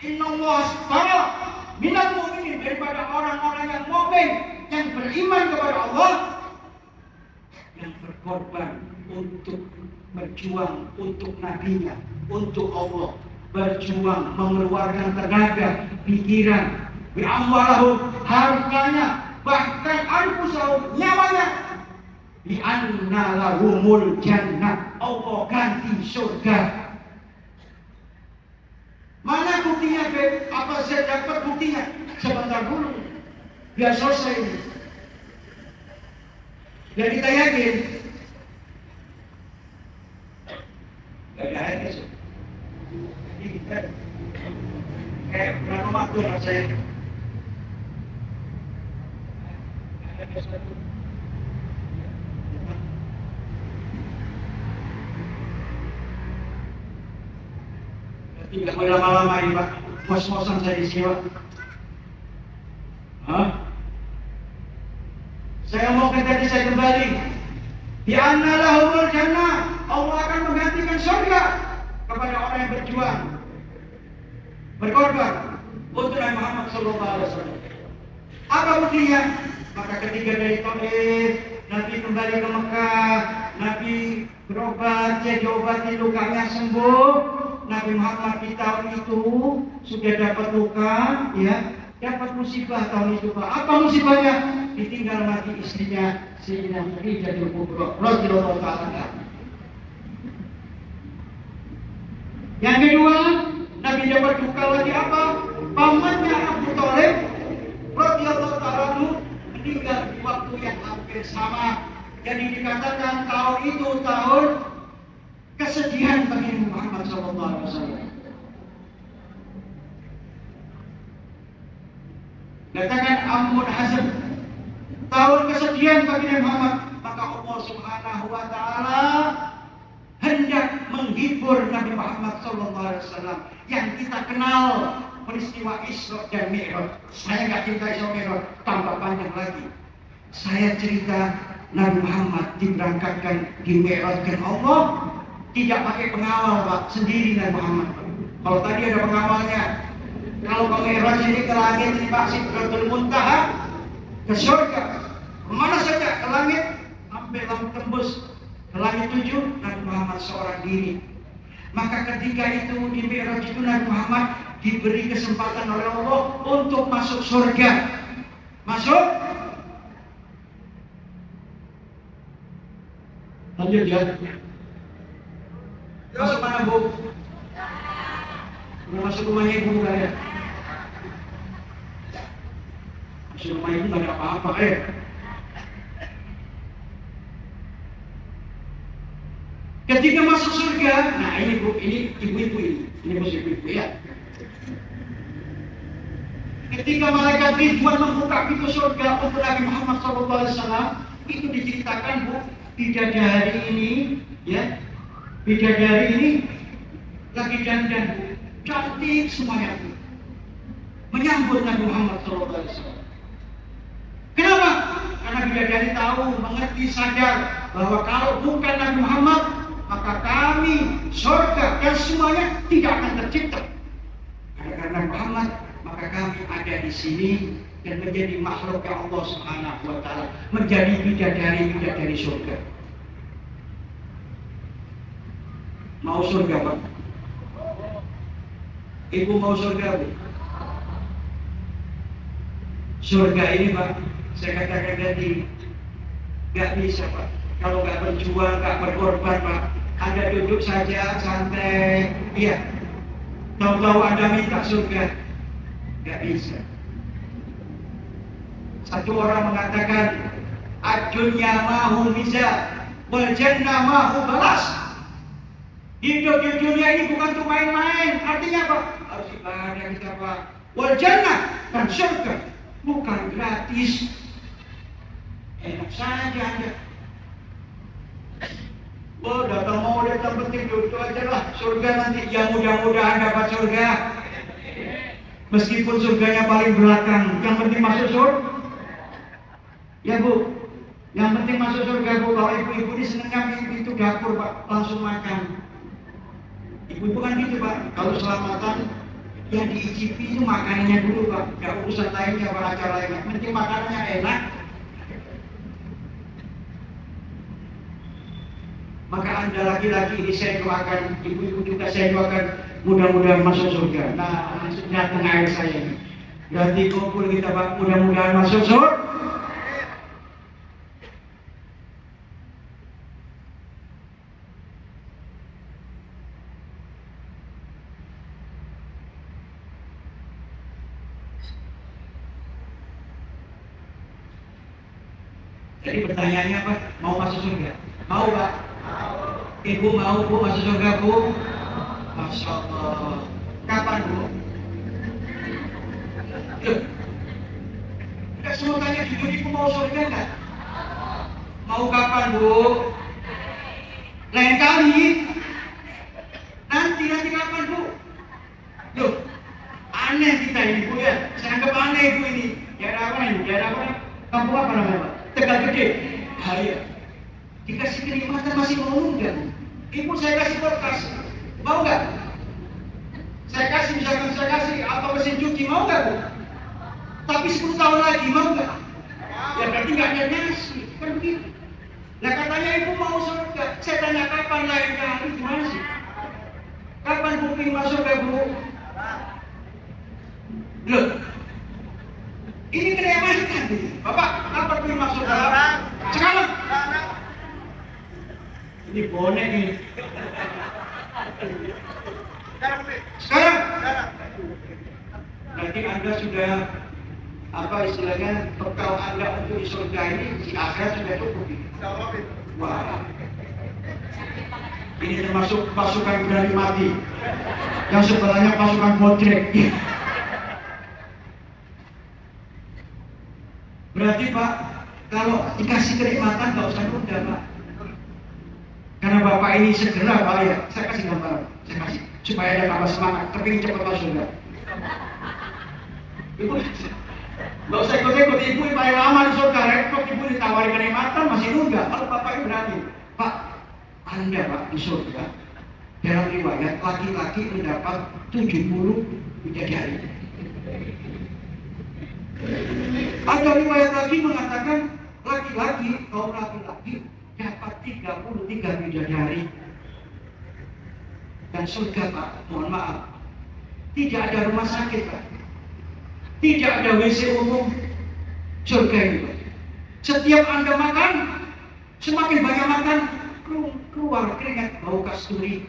innallaha ashtara minal mu'minin, daripada orang-orang yang mukmin, yang beriman kepada Allah, yang berkorban untuk berjuang untuk nabinya, untuk Allah, berjuang mengeluarkan tenaga, pikiran, bi'amwalahu, hartanya, bahkan anfusahum, nyawanya, bi'anna lahumul jannah, Allah ganti surga. Mana buktinya Beb? Apa saya dapat buktinya? Sebentar dulu, biar selesai ini. Dan kita yakin gak ada air besok. Jadi kita kayak bulan Ramadan rasanya. Ada satu. Tidak boleh lama-lama ini Pak. Mos-mosan saya di sini Pak. Saya mau ke tadi saya kembali. Di anna lahumul jannah. Allah akan menggantikan surga kepada orang yang berjuang, berkorban untuk Nabi Muhammad SAW. Apa buktinya? Maka ketika dari Taif, Nabi kembali ke Mekah, Nabi berobat, dia diobati lukanya sembuh. Nabi Muhammad di tahun itu sudah dapat luka, ya, dapat musibah tahun itu Pak. Apa musibahnya? Ditinggal mati istrinya Sayyidina Khadijatul Kubra radhiyallahu ta'ala. Yang kedua, Nabi dapat luka lagi apa? Pamannya Abu Thalib radhiyallahu ta'ala meninggal di waktu yang hampir sama. Jadi dikatakan tahun itu tahun kesedihan bagi Muhammad SAW. Katakan Amun Hazm, tahun kesedihan bagi Muhammad. Maka Allah Subhanahu wa Ta'ala hendak menghibur Nabi Muhammad SAW yang kita kenal peristiwa Isra dan Mi'raj. Saya nggak cerita Isra Mi'raj, tambah panjang lagi. Saya cerita Nabi Muhammad diberangkatkan di Mi'rajkan Allah, tidak pakai pengawal Pak, sendiri Nabi Muhammad. Kalau tadi ada pengawalnya. Kalau ke Mi'raj ini ke langit ini Pak, Sidratul Muntaha, ke surga, kemana saja ke langit, sampai tembus ke langit 7, Nabi Muhammad seorang diri. Maka ketika itu di Mi'raj itu Nabi Muhammad diberi kesempatan oleh Allah untuk masuk surga. Masuk. Lanjut ya. Masuk mana Bu? Udah masuk rumahnya Ibu bukan ya? Masuk rumah Ibu nggak ada apa-apa Ketika masuk surga, nah ini Bu, ini ibu-ibu ini masih ibu-ibu ya. Ketika malaikat Ridwan membuka pintu surga untuk Nabi Muhammad SAW, itu diceritakan Bu, bidadari ini, ya, bidadari ini lagi dandan Bu, cantik semuanya Bu, menyambut Nabi Muhammad SAW. Kenapa? Karena bidadari tahu, mengerti, sadar bahwa kalau bukan Nabi Muhammad, maka kami, surga dan semuanya tidak akan tercipta. Karena Muhammad, maka kami ada di sini dan menjadi makhluk Allah Subhanahu wa Ta'ala, menjadi bidadari surga. Mau surga Pak? Ibu mau surga Bu? Surga ini Pak, saya katakan tadi, gak bisa Pak. Kalau gak berjuang, gak berkorban Pak, Anda duduk saja santai, iya. Tahu-tahu Anda minta surga, gak bisa. Satu orang mengatakan, ad-dunya mahu mizan, wal jannah mahu balas. Hidup di dunia ini bukan untuk main-main. Artinya apa? Harus ibadah kita Pak. Wal jannah dan surga bukan gratis. Enak saja Anda. Oh, datang penting duduk aja lah. Surga nanti, ya mudah-mudahan dapat surga. Meskipun surganya paling belakang, yang penting masuk surga. Ya Bu, yang penting masuk surga Bu. Kalau ibu-ibu ini senangnya pintu dapur Pak, langsung makan. Ibu-ibu kan gitu Pak, kalau selamatan yang diicipi itu makanannya dulu Pak, gak urusan lainnya Pak, acara lainnya. Penting makanannya enak. Maka Anda laki-laki ini saya doakan, ibu-ibu juga saya doakan, mudah-mudahan masuk surga. Nah, sudah tengah air saya ini. Berarti kumpul kita Pak, mudah-mudahan masuk surga. Jadi pertanyaannya apa? Mau masuk surga? Mau Pak? Ibu mau Bu masuk surga Bu? Masya Allah. Kapan Bu? Loh, enggak semua tanya jujur, ibu mau surga enggak? Mau kapan Bu? Lain kali. Nanti kapan Bu? Aneh kita ini Bu ya, saya anggap aneh Ibu ini. Daerah apa ini? Daerah apa? Kampung apa namanya Pak? Tegal Gede. Bahaya. Dikasih kenikmatan masih mau nunggak. Ibu saya kasih kulkas, mau nggak? Saya kasih misalkan saya kasih apa mesin cuci, mau nggak Bu? Tapi 10 tahun lagi mau nggak? Ya berarti nggak ada nasi, kan begitu. Nah katanya Ibu mau surga, saya tanya kapan lain kali, gimana sih? Kapan booking masuk ke Bu? Loh, ini kenikmatan Bapak, kapan booking masuk dalam? Sekarang. Ini bonek ini. Sekarang. Nanti Anda sudah apa istilahnya bekal Anda untuk di surga ini di akhirat sudah cukup. Wah. Ini termasuk pasukan berani mati. Yang sebelahnya pasukan bodrek. Berarti Pak, kalau dikasih kenikmatan nggak usah nunda Pak. Karena Bapak ini segera Pak ya, saya kasih gambaran, saya kasih supaya ada tambah semangat, kepingin cepat masuk surga. Ibu, nggak usah ikut-ikut, Ibu paling lama di surga, repot Ibu ditawari kenikmatan masih nunda. Kalau Bapak ini berani, Pak, Anda Pak di surga, dalam riwayat laki-laki mendapat 70 bidadari. Ada riwayat lagi mengatakan laki-laki, kaum laki-laki dapat 33 bidadari. Dan surga Pak, mohon maaf, tidak ada rumah sakit Pak, tidak ada WC umum. Surga ini Pak, setiap Anda makan, semakin banyak makan, keluar keringat bau kasturi.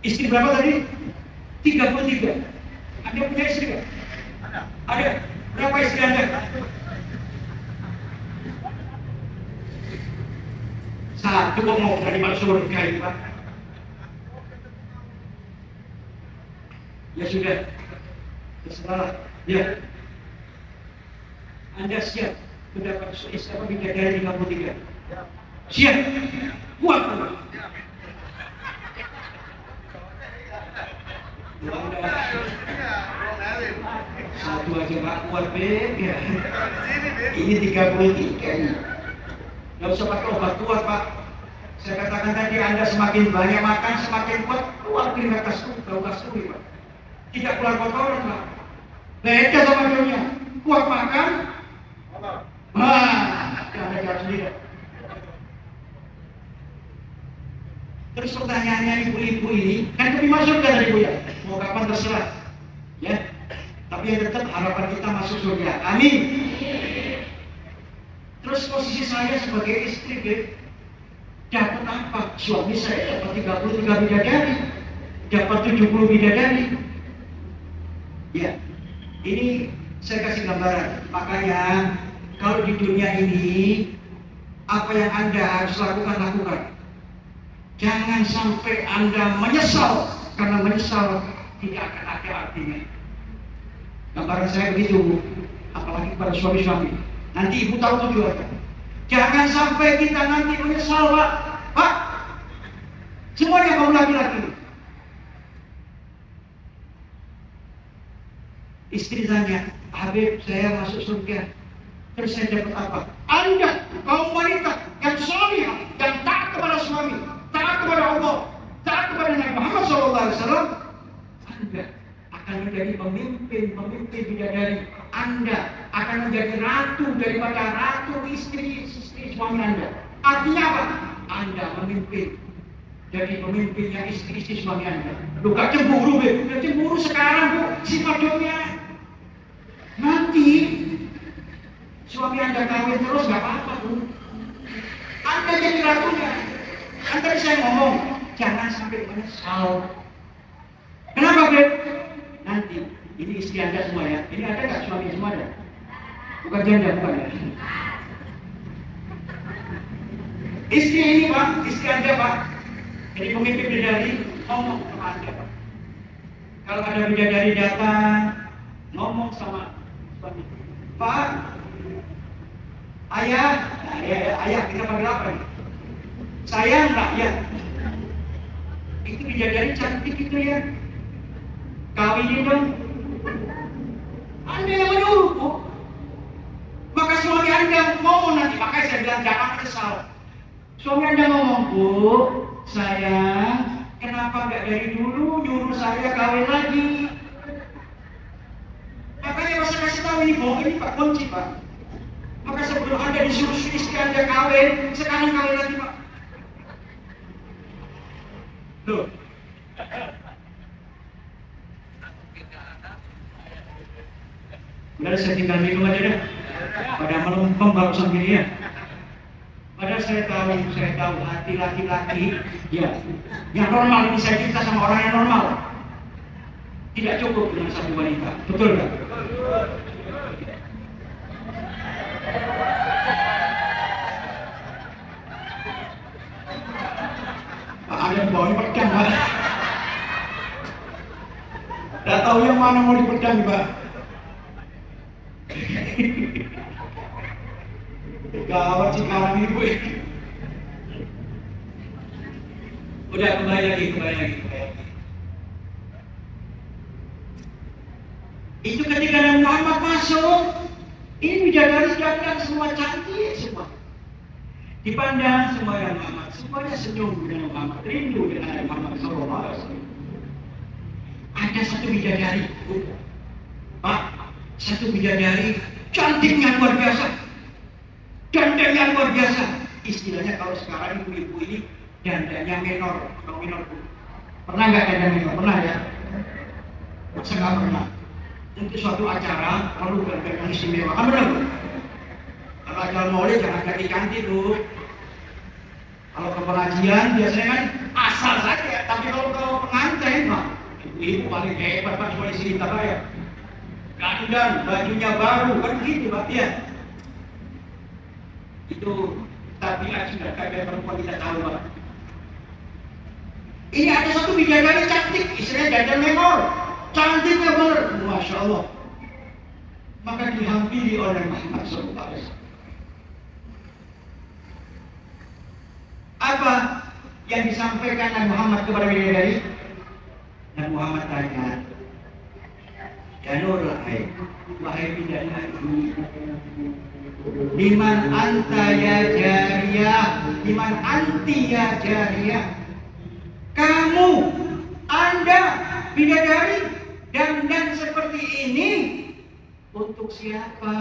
Istri berapa tadi? 33. Anda punya istri kan? Ada. Berapa istri Anda? Satu kok mau dari masuk surga ini Pak. Ya sudah. Terserah. Ya. Anda siap mendapat istri bidadari 33? Siap. Kuat Pak. Satu aja Pak kuat ya. Ini 33 ini. Gak usah pakai obat kuat Pak. Saya katakan tadi Anda semakin banyak makan semakin kuat, keluar keringat bau kasturi Pak. Tidak keluar kotoran Pak. Beda sama dunia. Kuat makan. Anda jawab sendiri. Terus pertanyaannya ibu-ibu ini, kan kami masuk kan Ibu ya? Mau kapan terserah, ya. Tapi yang tetap harapan kita masuk surga. Amin. Terus posisi saya sebagai istri, dapat apa? Suami saya dapat 33 bidadari, dapat 70 bidadari. Ya, ini saya kasih gambaran. Makanya kalau di dunia ini, apa yang Anda harus lakukan. Jangan sampai Anda menyesal, karena menyesal tidak akan ada artinya. Gambaran saya begitu, Bu. Apalagi pada suami-suami. Nanti Ibu tahu tujuannya. Jangan sampai kita nanti menyesal, Pak. Pak, semuanya kaum laki-laki. Istri tanya, Habib, saya masuk surga. Terus saya dapat apa? Anda, kaum wanita yang salihah, yang taat kepada suami, taat kepada Allah, taat kepada Nabi Muhammad SAW, Anda akan menjadi pemimpin bidadari. Anda akan menjadi ratu daripada ratu istri suami Anda. Artinya apa? Anda memimpin, jadi pemimpinnya istri suami Anda. Lu gak cemburu, Bu? Gak cemburu sekarang, Bu. Sifat dunia. Nanti suami Anda kawin terus gak apa-apa, Bu. Anda jadi ratunya. Kan tadi saya ngomong, jangan sampai menyesal. Kenapa, Beb? Nanti, ini istri Anda semua ya. Ini ada nggak suami semua ada? Bukan janda, bukan ya? Istri ini Pak, istri Anda Pak, jadi pemimpin bidadari, ngomong sama Anda Pak. Kalau ada bidadari datang, ngomong sama suami. Pak, ayah kita panggil apa nih? Sayang nggak? Ya. Itu bidadari cantik itu ya. Kawinin dong. Anda yang menyuruh, Bu. Maka suami Anda ngomong nanti, makanya saya bilang jangan kesal. Suami Anda ngomong, Bu, sayang, kenapa nggak dari dulu nyuruh saya kawin lagi? Makanya saya kasih tahu ini, Bu, ini Pak kunci, Pak. Maka sebelum Anda disuruh istri Anda kawin, sekarang kawin lagi, Pak. Loh. Udah saya tinggal minum aja deh. Pada melempem barusan gini ya. Padahal saya tahu hati laki-laki, ya, yang normal ini saya cerita sama orang yang normal. Tidak cukup dengan satu wanita, betul nggak? Pak, ada yang bawa pedang, Pak. Tidak tahu yang mana mau dipedang, Pak. Gawat sekarang ini, Bu. Udah kembali lagi. Itu ketika Nabi Muhammad masuk, ini bidadari datang semua cantik semua. Dipandang semua yang Muhammad, semuanya senyum dengan Muhammad, rindu dengan Nabi Muhammad SAW. Ada satu bidadari, Bu. Pak, satu bidadari cantiknya luar biasa. Dandanya luar biasa. Istilahnya kalau sekarang ibu-ibu ini dandanya menor. Kalau menor, pernah nggak danda menor? Pernah ya? Masa nggak pernah? Untuk suatu acara perlu dandan yang istimewa. Kan benar? Kalau acara maulid jangan ganti-ganti tuh. Kalau ke pengajian biasanya kan asal saja. Tapi kalau pengantin, Pak, ibu paling hebat Pak cuma di sini tak ya. Dandan, bajunya baru, kan gitu Pak ya. Itu tabiat sudah kayak perempuan kita tahu, Pak. Ini ada satu bidadari cantik, istilahnya dandan menor, cantiknya benar, masya Allah. Maka dihampiri oleh Muhammad SAW. Apa yang disampaikan Nabi Muhammad kepada bidadari? Nabi Muhammad tanya, ya Nurul Ain, wahai bidadari, liman anta ya jariyah, liman anti ya jariyah. Kamu, Anda, bidadari, dandan seperti ini untuk siapa?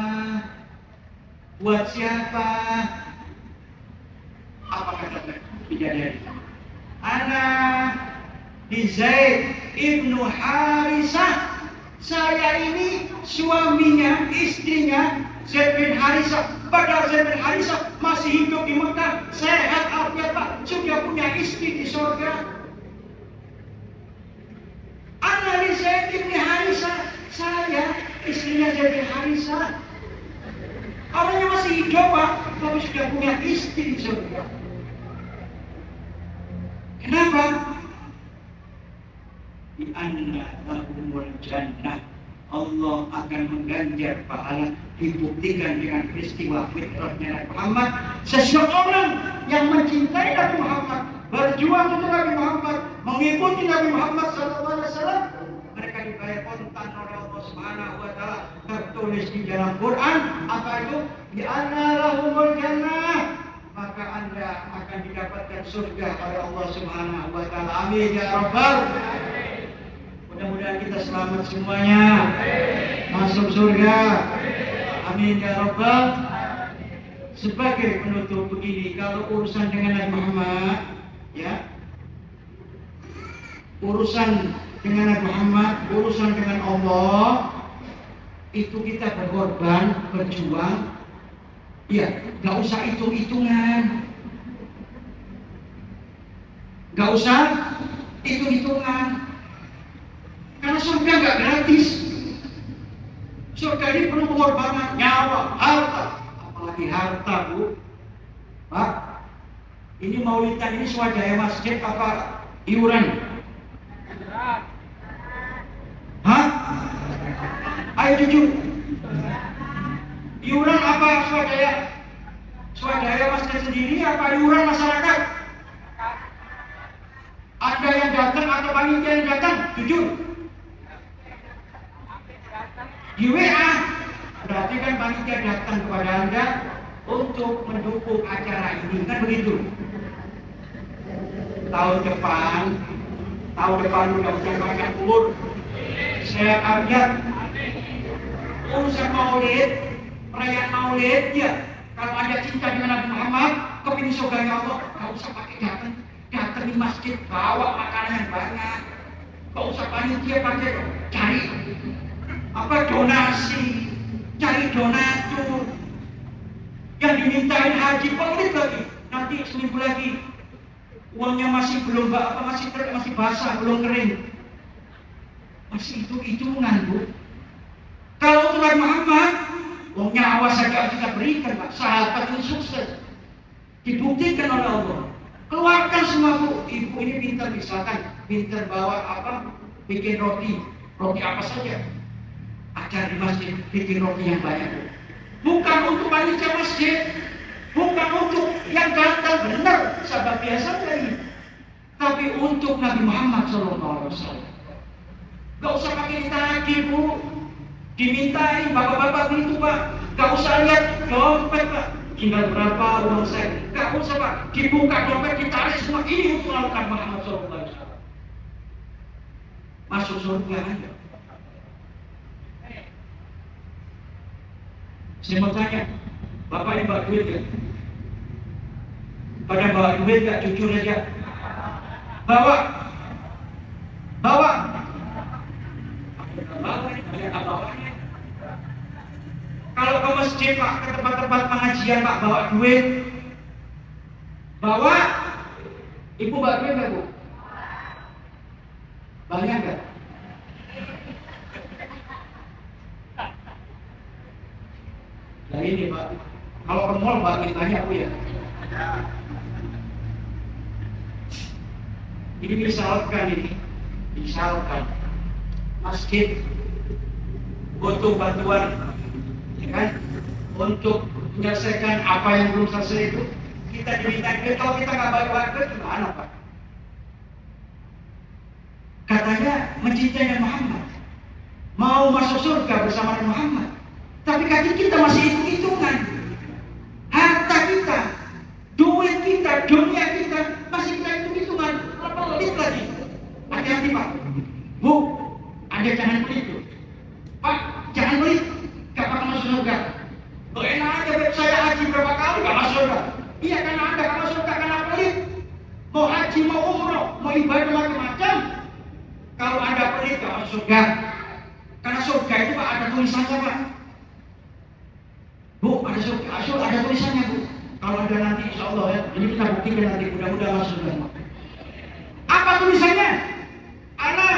Buat siapa? Apa kata bidadari? Ana di Zaid ibnu Harisah. Saya ini suaminya, istrinya Zaid bin Harisah. Padahal Zaid bin Harisah masih hidup di Mekah, sehat afiat Pak, sudah punya istri di surga. Ana li Zaid bin Harisah, saya istrinya Zaid bin Harisah. Orangnya masih hidup Pak, tapi sudah punya istri di surga. Kenapa? Di anna lahumul jannah, Allah akan mengganjar pahala. Dibuktikan dengan peristiwa fitrahnya Nabi Muhammad. Seseorang yang mencintai Nabi Muhammad, berjuang untuk Nabi Muhammad, mengikuti Nabi Muhammad SAW, mereka dibayar kontan oleh Allah Subhanahu Wa Taala. Tertulis di dalam Quran apa itu? Di anna lahumul jannah, maka Anda akan didapatkan surga oleh Allah Subhanahu Wa Taala. Amin ya Rabbal. Mudah-mudahan kita selamat semuanya, masuk surga. Amin ya Rabbal. Sebagai penutup begini, kalau urusan dengan Nabi Muhammad, ya, urusan dengan Nabi Muhammad, urusan dengan Allah, itu kita berkorban, berjuang, ya, gak usah hitung-hitungan, gak usah hitung-hitungan, karena surga gak gratis. Surga ini perlu pengorbanan nyawa, harta, apalagi harta, Bu. Pak, ini maulidan ini swadaya masjid apa iuran? Hah? Ayo jujur. Iuran apa swadaya? Swadaya masjid sendiri apa iuran masyarakat? Ada Anda yang datang atau panitia yang datang? Jujur. Di WA, berarti kan panitia datang kepada Anda untuk mendukung acara ini, kan begitu? Tahun depan mudah-mudahan panjang umur, saya akan lihat urusan maulid, perayaan maulid ya. Kalau Anda cinta dengan Nabi Muhammad, kepingin surganya Allah, gak usah pakai datang di masjid, bawa makanan yang banyak. Gak usah panitia pakai cari donasi, cari donatur. Yang dimintain haji maulid lagi, nanti seminggu lagi uangnya masih belum masih basah, belum kering. Masih hitung-hitungan, Bu. Kalau untuk Nabi Muhammad, nyawa saja harus kita berikan, Pak. Sahabat ini sukses. Dibuktikan oleh Allah. Keluarkan semua, Bu. Ibu ini pintar, misalkan pintar bawa bikin roti apa saja. Ajar di masjid, bikin roti yang banyak, Bu. Bukan untuk panitia masjid, bukan untuk yang datang, benar, sahabat biasa lagi. Tapi untuk Nabi Muhammad SAW. Gak usah pakai ditagih, Bu. Dimintai bapak-bapak itu, Pak. Gak usah lihat dompet, Pak. Tinggal berapa uang saya. Gak usah, Pak. Dibuka dompet, ditarik semua. Ini untuk melakukan Muhammad SAW. Masuk surga aja. Saya mau tanya, Bapak ini bawa duit ya? Pada bawa duit gak? Jujur aja. Bawa. Kalau ke masjid, Pak, ke tempat-tempat pengajian, Pak, bawa duit. Bawa. Ibu bawa duit gak, Bu? Banyak gak? Nah ini, Pak, kalau ke mall bawa duit banyak, Bu, ya? Ini misalkan masjid butuh bantuan, ya kan, untuk menyelesaikan apa yang belum selesai itu, kita diminta duit. Kalau kita nggak bawa duit, gimana, Pak? Katanya mencintai Muhammad, mau masuk surga bersama Muhammad, tapi kaki kita masih hitung-hitungan. Harta kita, duit kita, dunia kita masih kita hitung-hitungan. Pelit lagi. Hati-hati, Pak. Bu, Anda jangan pelit, tuh. Pak, jangan pelit. Gak bakal masuk surga. Tuh enak aja, saya haji berapa kali gak masuk surga. Iya, karena Anda gak masuk surga karena pelit. Mau haji, mau umroh, mau ibadah macam-macam. Kalau Anda pelit gak masuk surga. Karena surga itu, Pak, ada tulisannya, Pak. Bu, ada surga, ada tulisannya, Bu. Kalau ada nanti, insya Allah ya, ini kita buktikan nanti, mudah-mudahan masuk surga. Apa tulisannya? Ana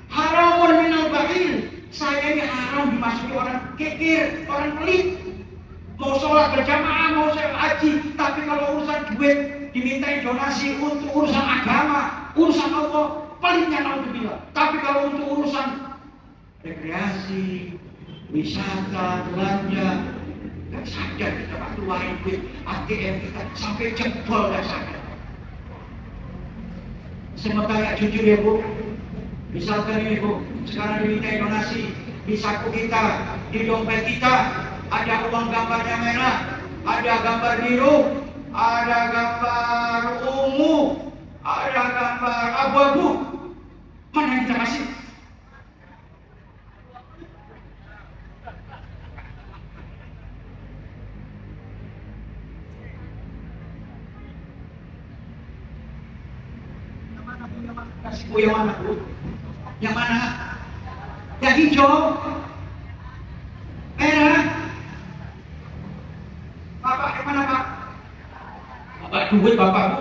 haramun minal bakhil. Saya ini haram dimasuki orang kikir, orang pelit. Mau sholat berjamaah, mau saya haji, tapi kalau urusan duit dimintai donasi untuk urusan agama, urusan Allah, pelitnya naudzubillah. Tapi kalau untuk urusan rekreasi, wisata, belanja, gak sadar kita Pak keluarin duit ATM kita sampai jebol, gak sadar. Saya mau tanya jujur ya, Bu. Misalkan ini, Bu, sekarang diminta donasi di saku kita, di dompet kita ada uang gambarnya merah, ada gambar biru, ada gambar ungu, ada gambar abu-abu. Mana yang kita kasih? Kasih yang mana, Bu? Yang mana? Yang hijau? Merah? Bapak yang mana, Pak? Bapak duit, Bapak, Bu.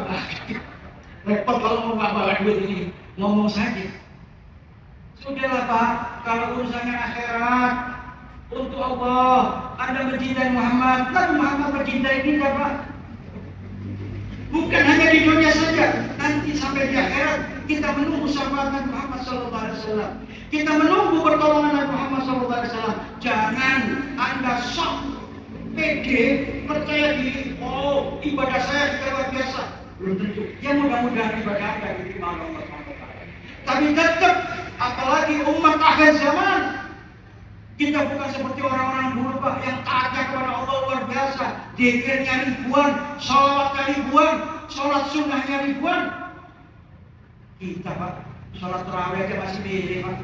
Repot kalau mau bawa duit ini. Ngomong saja. Sudahlah, Pak. Kalau urusannya akhirat, untuk Allah, Anda mencintai Muhammad, Nabi Muhammad mencintai kita, Pak. Bukan hanya di dunia saja, nanti sampai di akhirat kita menunggu syafaat Nabi Muhammad SAW. Kita menunggu pertolongan Nabi Muhammad SAW. Jangan Anda sok pede, percaya diri, oh ibadah saya luar biasa. Belum tentu. Ya mudah-mudahan ibadah Anda diterima oleh Allah. Tapi tetap, apalagi umat akhir zaman, kita bukan seperti orang-orang dulu Pak, yang taatnya kepada Allah luar biasa, zikirnya ribuan, sholawatnya ribuan, sholat sunnahnya ribuan. Kita Pak, sholat tarawih aja masih beda Pak.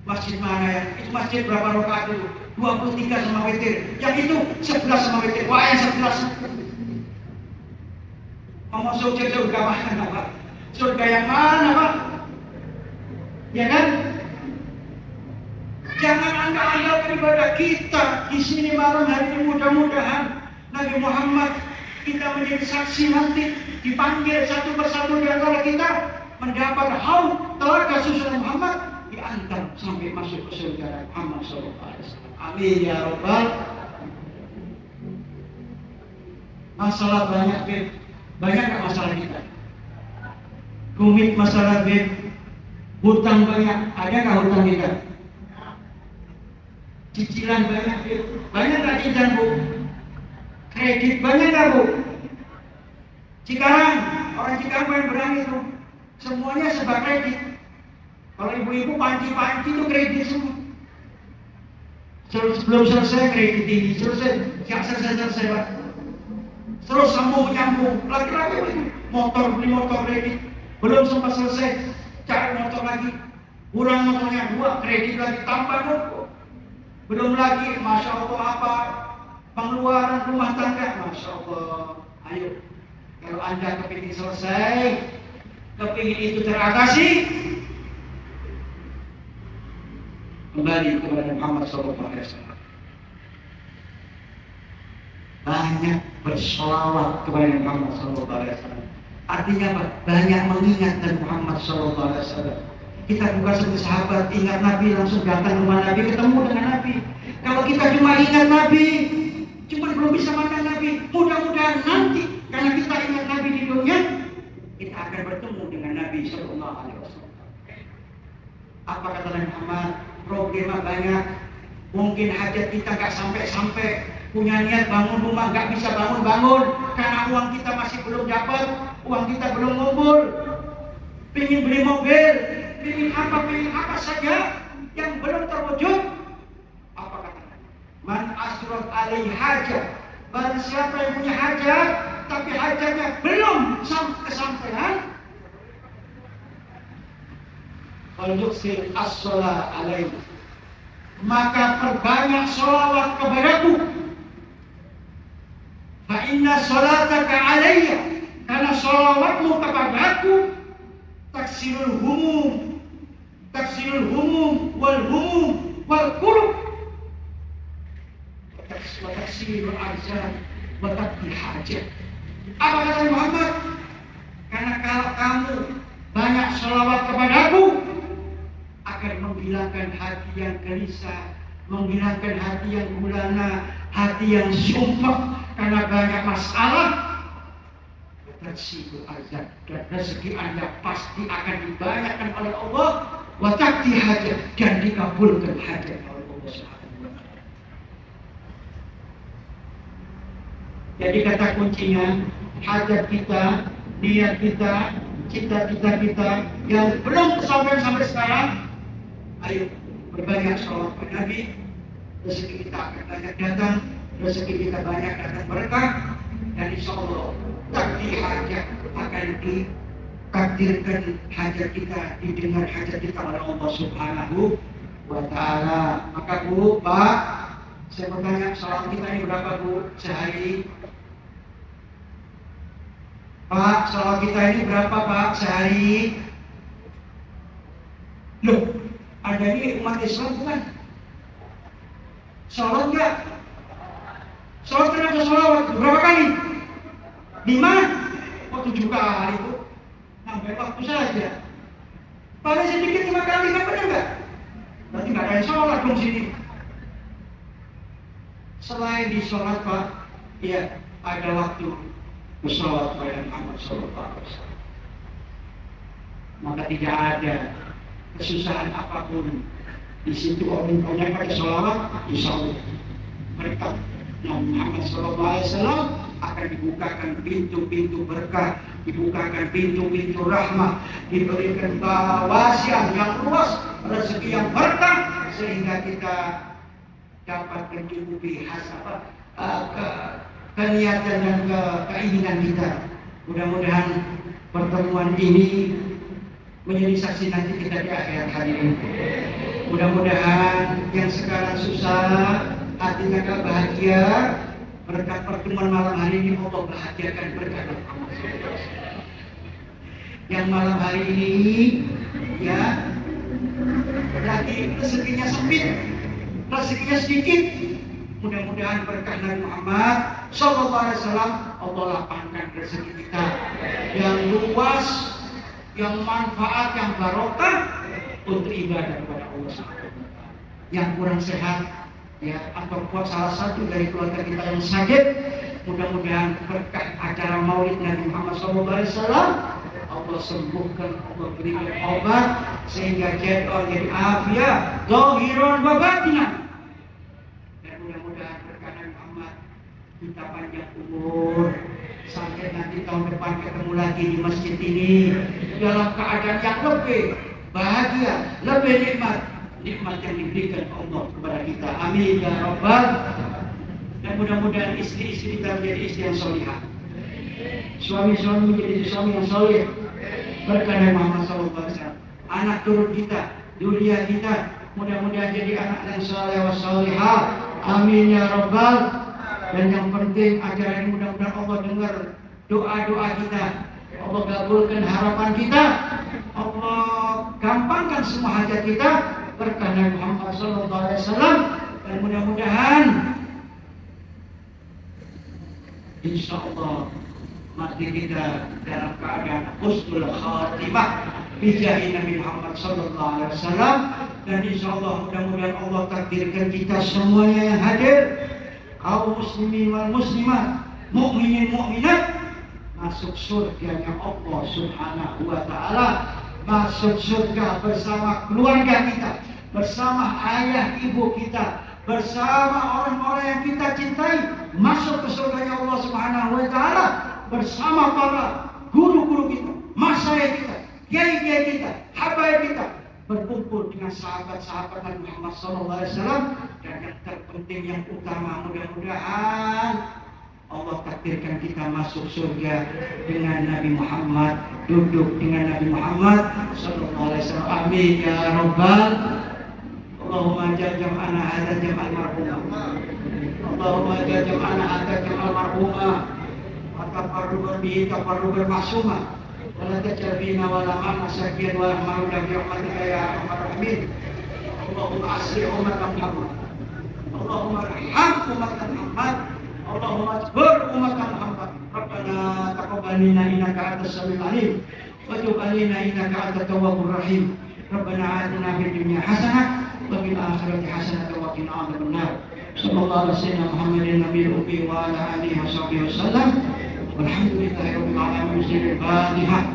Masjid mana ya? Itu masjid berapa rakaat dulu? 23 sama witir. Yang itu 11 sama witir. Wah, yang 11. Mau masuk surga mana Pak? Surga yang mana Pak? Ya kan? Jangan Anda andalkan ibadah kita di sini malam hari ini. Mudah-mudahan Nabi Muhammad kita menjadi saksi nanti dipanggil satu persatu di antara kita mendapat haud telaga susunan Muhammad, diantar sampai masuk ke surga Muhammad SAW. Amin ya Rabbal. Masalah banyak Beb. Banyak gak masalah kita? Rumit masalah Beb. Hutang banyak. Ada gak hutang kita? Cicilan banyak Beb. Banyak gak cicilan Bu? Kredit banyak gak Bu? Cikarang, orang Cikarang yang berani tuh, semuanya sebab kredit. Kalau ibu-ibu panci-panci itu kredit semua. Sebelum selesai kredit ini, selesai Pak. Terus sambung-nyambung, lagi-lagi beli motor kredit. Belum sempat selesai, cari motor lagi. Kurang motornya 2, kredit lagi, tambah motor. Belum lagi, Masya Allah apa, pengeluaran rumah tangga, Masya Allah. Ayo, kalau Anda kepingin selesai, kepingin itu teratasi, kembali kepada Muhammad SAW. Banyak bersolawat kepada Muhammad SAW. Artinya apa? Banyak mengingat dan Muhammad SAW. Kita bukan seperti sahabat, ingat Nabi langsung datang rumah Nabi, ketemu dengan Nabi. Kalau kita cuma ingat Nabi, cuma belum bisa makan Nabi, mudah-mudahan nanti karena kita ingat Nabi di dunia, kita akan bertemu dengan Nabi SAW. Apa kata Nabi Muhammad? Problemnya banyak, mungkin hajat kita nggak sampai-sampai, punya niat bangun rumah nggak bisa bangun-bangun karena uang kita masih belum dapat, uang kita belum ngumpul. Pengen beli mobil, pengen apa saja yang belum terwujud. Apa kata? Man asrot alaihi hajat. Barang siapa yang punya hajat tapi hajatnya belum kesampaian, Al-Yuksir as-sholah alaihi, maka perbanyak sholawat kepadaku. Fa inna sholataka alayya, karena sholawatmu kepadaku taksirul humum wal kurub wa taksirul arzan wa taqdi hajat. Apa kata Muhammad? Karena kalau kamu banyak sholawat kepadaku, akan menghilangkan hati yang gelisah, menghilangkan hati yang gulana, hati yang sumpah karena banyak masalah. Taksirul arzan, dan rezeki Anda pasti akan dibanyakan oleh Allah, wa taqdi hajat, dan dikabulkan hajat oleh Allah Subhanahu wa taala. Jadi kata kuncinya, hajat kita, niat kita, cita-cita kita yang belum tersampaikan sampai sekarang, ayo berbanyak sholawat pada Nabi, rezeki kita akan banyak datang, rezeki kita banyak datang berkah, dan insya Allah takdir hajat akan ditakdirkan, hajat kita didengar, hajat kita oleh Allah Subhanahu wa taala. Maka Bu, Pak, saya bertanya, sholawat kita ini berapa Bu sehari? Pak, sholawat kita ini berapa Pak sehari? Loh, ada ini umat Islam bukan? Sholawat enggak? Sholawat kenapa sholawat? Berapa kali? 5? Oh 7 kali itu. Sampai waktu saja. Paling sedikit 5 kali, nggak benar nggak? Berarti nggak ada yang sholat dong sini. Selain di sholat Pak, ya ada waktu bersolawat kepada Muhammad SAW. Maka tidak ada kesusahan apapun di situ. Orang banyak pakai sholawat, insya Allah mereka Nabi Muhammad SAW akan akan dibukakan pintu-pintu berkah, dibukakan pintu-pintu rahmah, diberikan wasiat yang luas, rezeki yang berkah, sehingga kita dapat mencukupi keniatan dan keinginan kita. Mudah-mudahan pertemuan ini menjadi saksi nanti kita di akhirat hari ini. Mudah-mudahan yang sekarang susah, hatinya gak bahagia, berkat pertemuan malam hari ini Allah bahagiakan berkat Muhammad. Yang malam hari ini ya lagi rezekinya sempit, rezekinya sedikit. Mudah-mudahan berkah Nabi Muhammad Sallallahu Alaihi Wasallam Allah lapangkan rezeki kita yang luas, yang manfaat, yang barokah untuk ibadah kepada Allah. Yang kurang sehat ya, atau kuat salah satu dari keluarga kita yang sakit, mudah-mudahan berkah acara Maulid Nabi Muhammad SAW Allah sembuhkan, Allah berikan obat sehingga jadi afiat zahiran wa batinan. Dan mudah-mudahan berkah Nabi Muhammad kita panjang umur sampai nanti tahun depan ketemu lagi di masjid ini dalam keadaan yang lebih bahagia, lebih nikmat yang diberikan Allah kepada kita. Amin ya Rabbal. Dan mudah-mudahan istri-istri kita menjadi istri yang solihah, suami-suami menjadi suami yang solih berkah Nabi Muhammad SAW. Anak turun kita, dunia kita mudah-mudahan jadi anak yang soleh wa solihah. Amin ya Rabbal. Dan yang penting acara ini mudah-mudahan Allah dengar doa-doa kita, Allah kabulkan harapan kita, Allah gampangkan semua hajat kita berkah Nabi Muhammad SAW. Dan mudah-mudahan insya Allah mati kita dalam keadaan husnul khatimah bijahi Nabi Muhammad SAW. Dan insya Allah mudah-mudahan Allah takdirkan kita semuanya yang hadir, kaum muslimin wal muslimat, mukminin mukminat, masuk surganya Allah Subhanahu wa Ta'ala, masuk surga bersama keluarga kita, bersama ayah ibu kita, bersama orang-orang yang kita cintai, masuk ke surganya Allah Subhanahu wa Ta'ala bersama para guru-guru kita, masyayikh kita, kiai-kiai kita, habaib kita, berkumpul dengan sahabat-sahabat Nabi Muhammad SAW. Dan yang terpenting, yang utama, mudah-mudahan Allah takdirkan kita masuk surga dengan Nabi Muhammad, duduk dengan Nabi Muhammad SAW. Amin ya Rabbal. Allahumma jal jam'ana hadha jam'al marhumah, Allahumma jal jam'ana hadha jam'al marhumah, wa tafarruqan bihi tafarruqan ma'sumah, ولا تجعل فينا ولا معنا ساكيا ولا معنا برحمتك يا ارحم الراحمين. اللهم اصلح امه محمد، اللهم ارحم امه محمد، اللهم اجبر امه محمد. ربنا تقبل منا انك انت السميع العليم وتب علينا انك انت التواب الرحيم. ربنا آتنا في الدنيا حسنه وفي الاخره حسنه وقنا عذاب النار. صلى الله على سيدنا محمد النبي الامي وعلى اله وصحبه وسلم. Alhamdulillahi rabbil alamin. Al-Fatihah.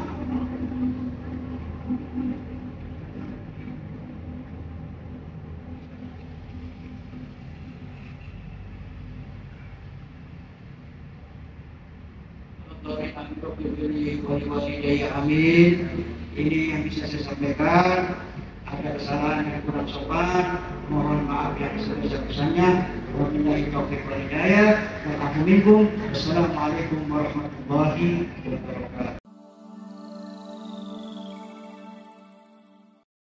Amin. Ini yang bisa saya sampaikan. Ada kesalahan yang kurang sopan, mohon maaf yang sebesar-besarnya. Wabillahi taufiq wal hidayah. Assalamualaikum warahmatullahi wabarakatuh.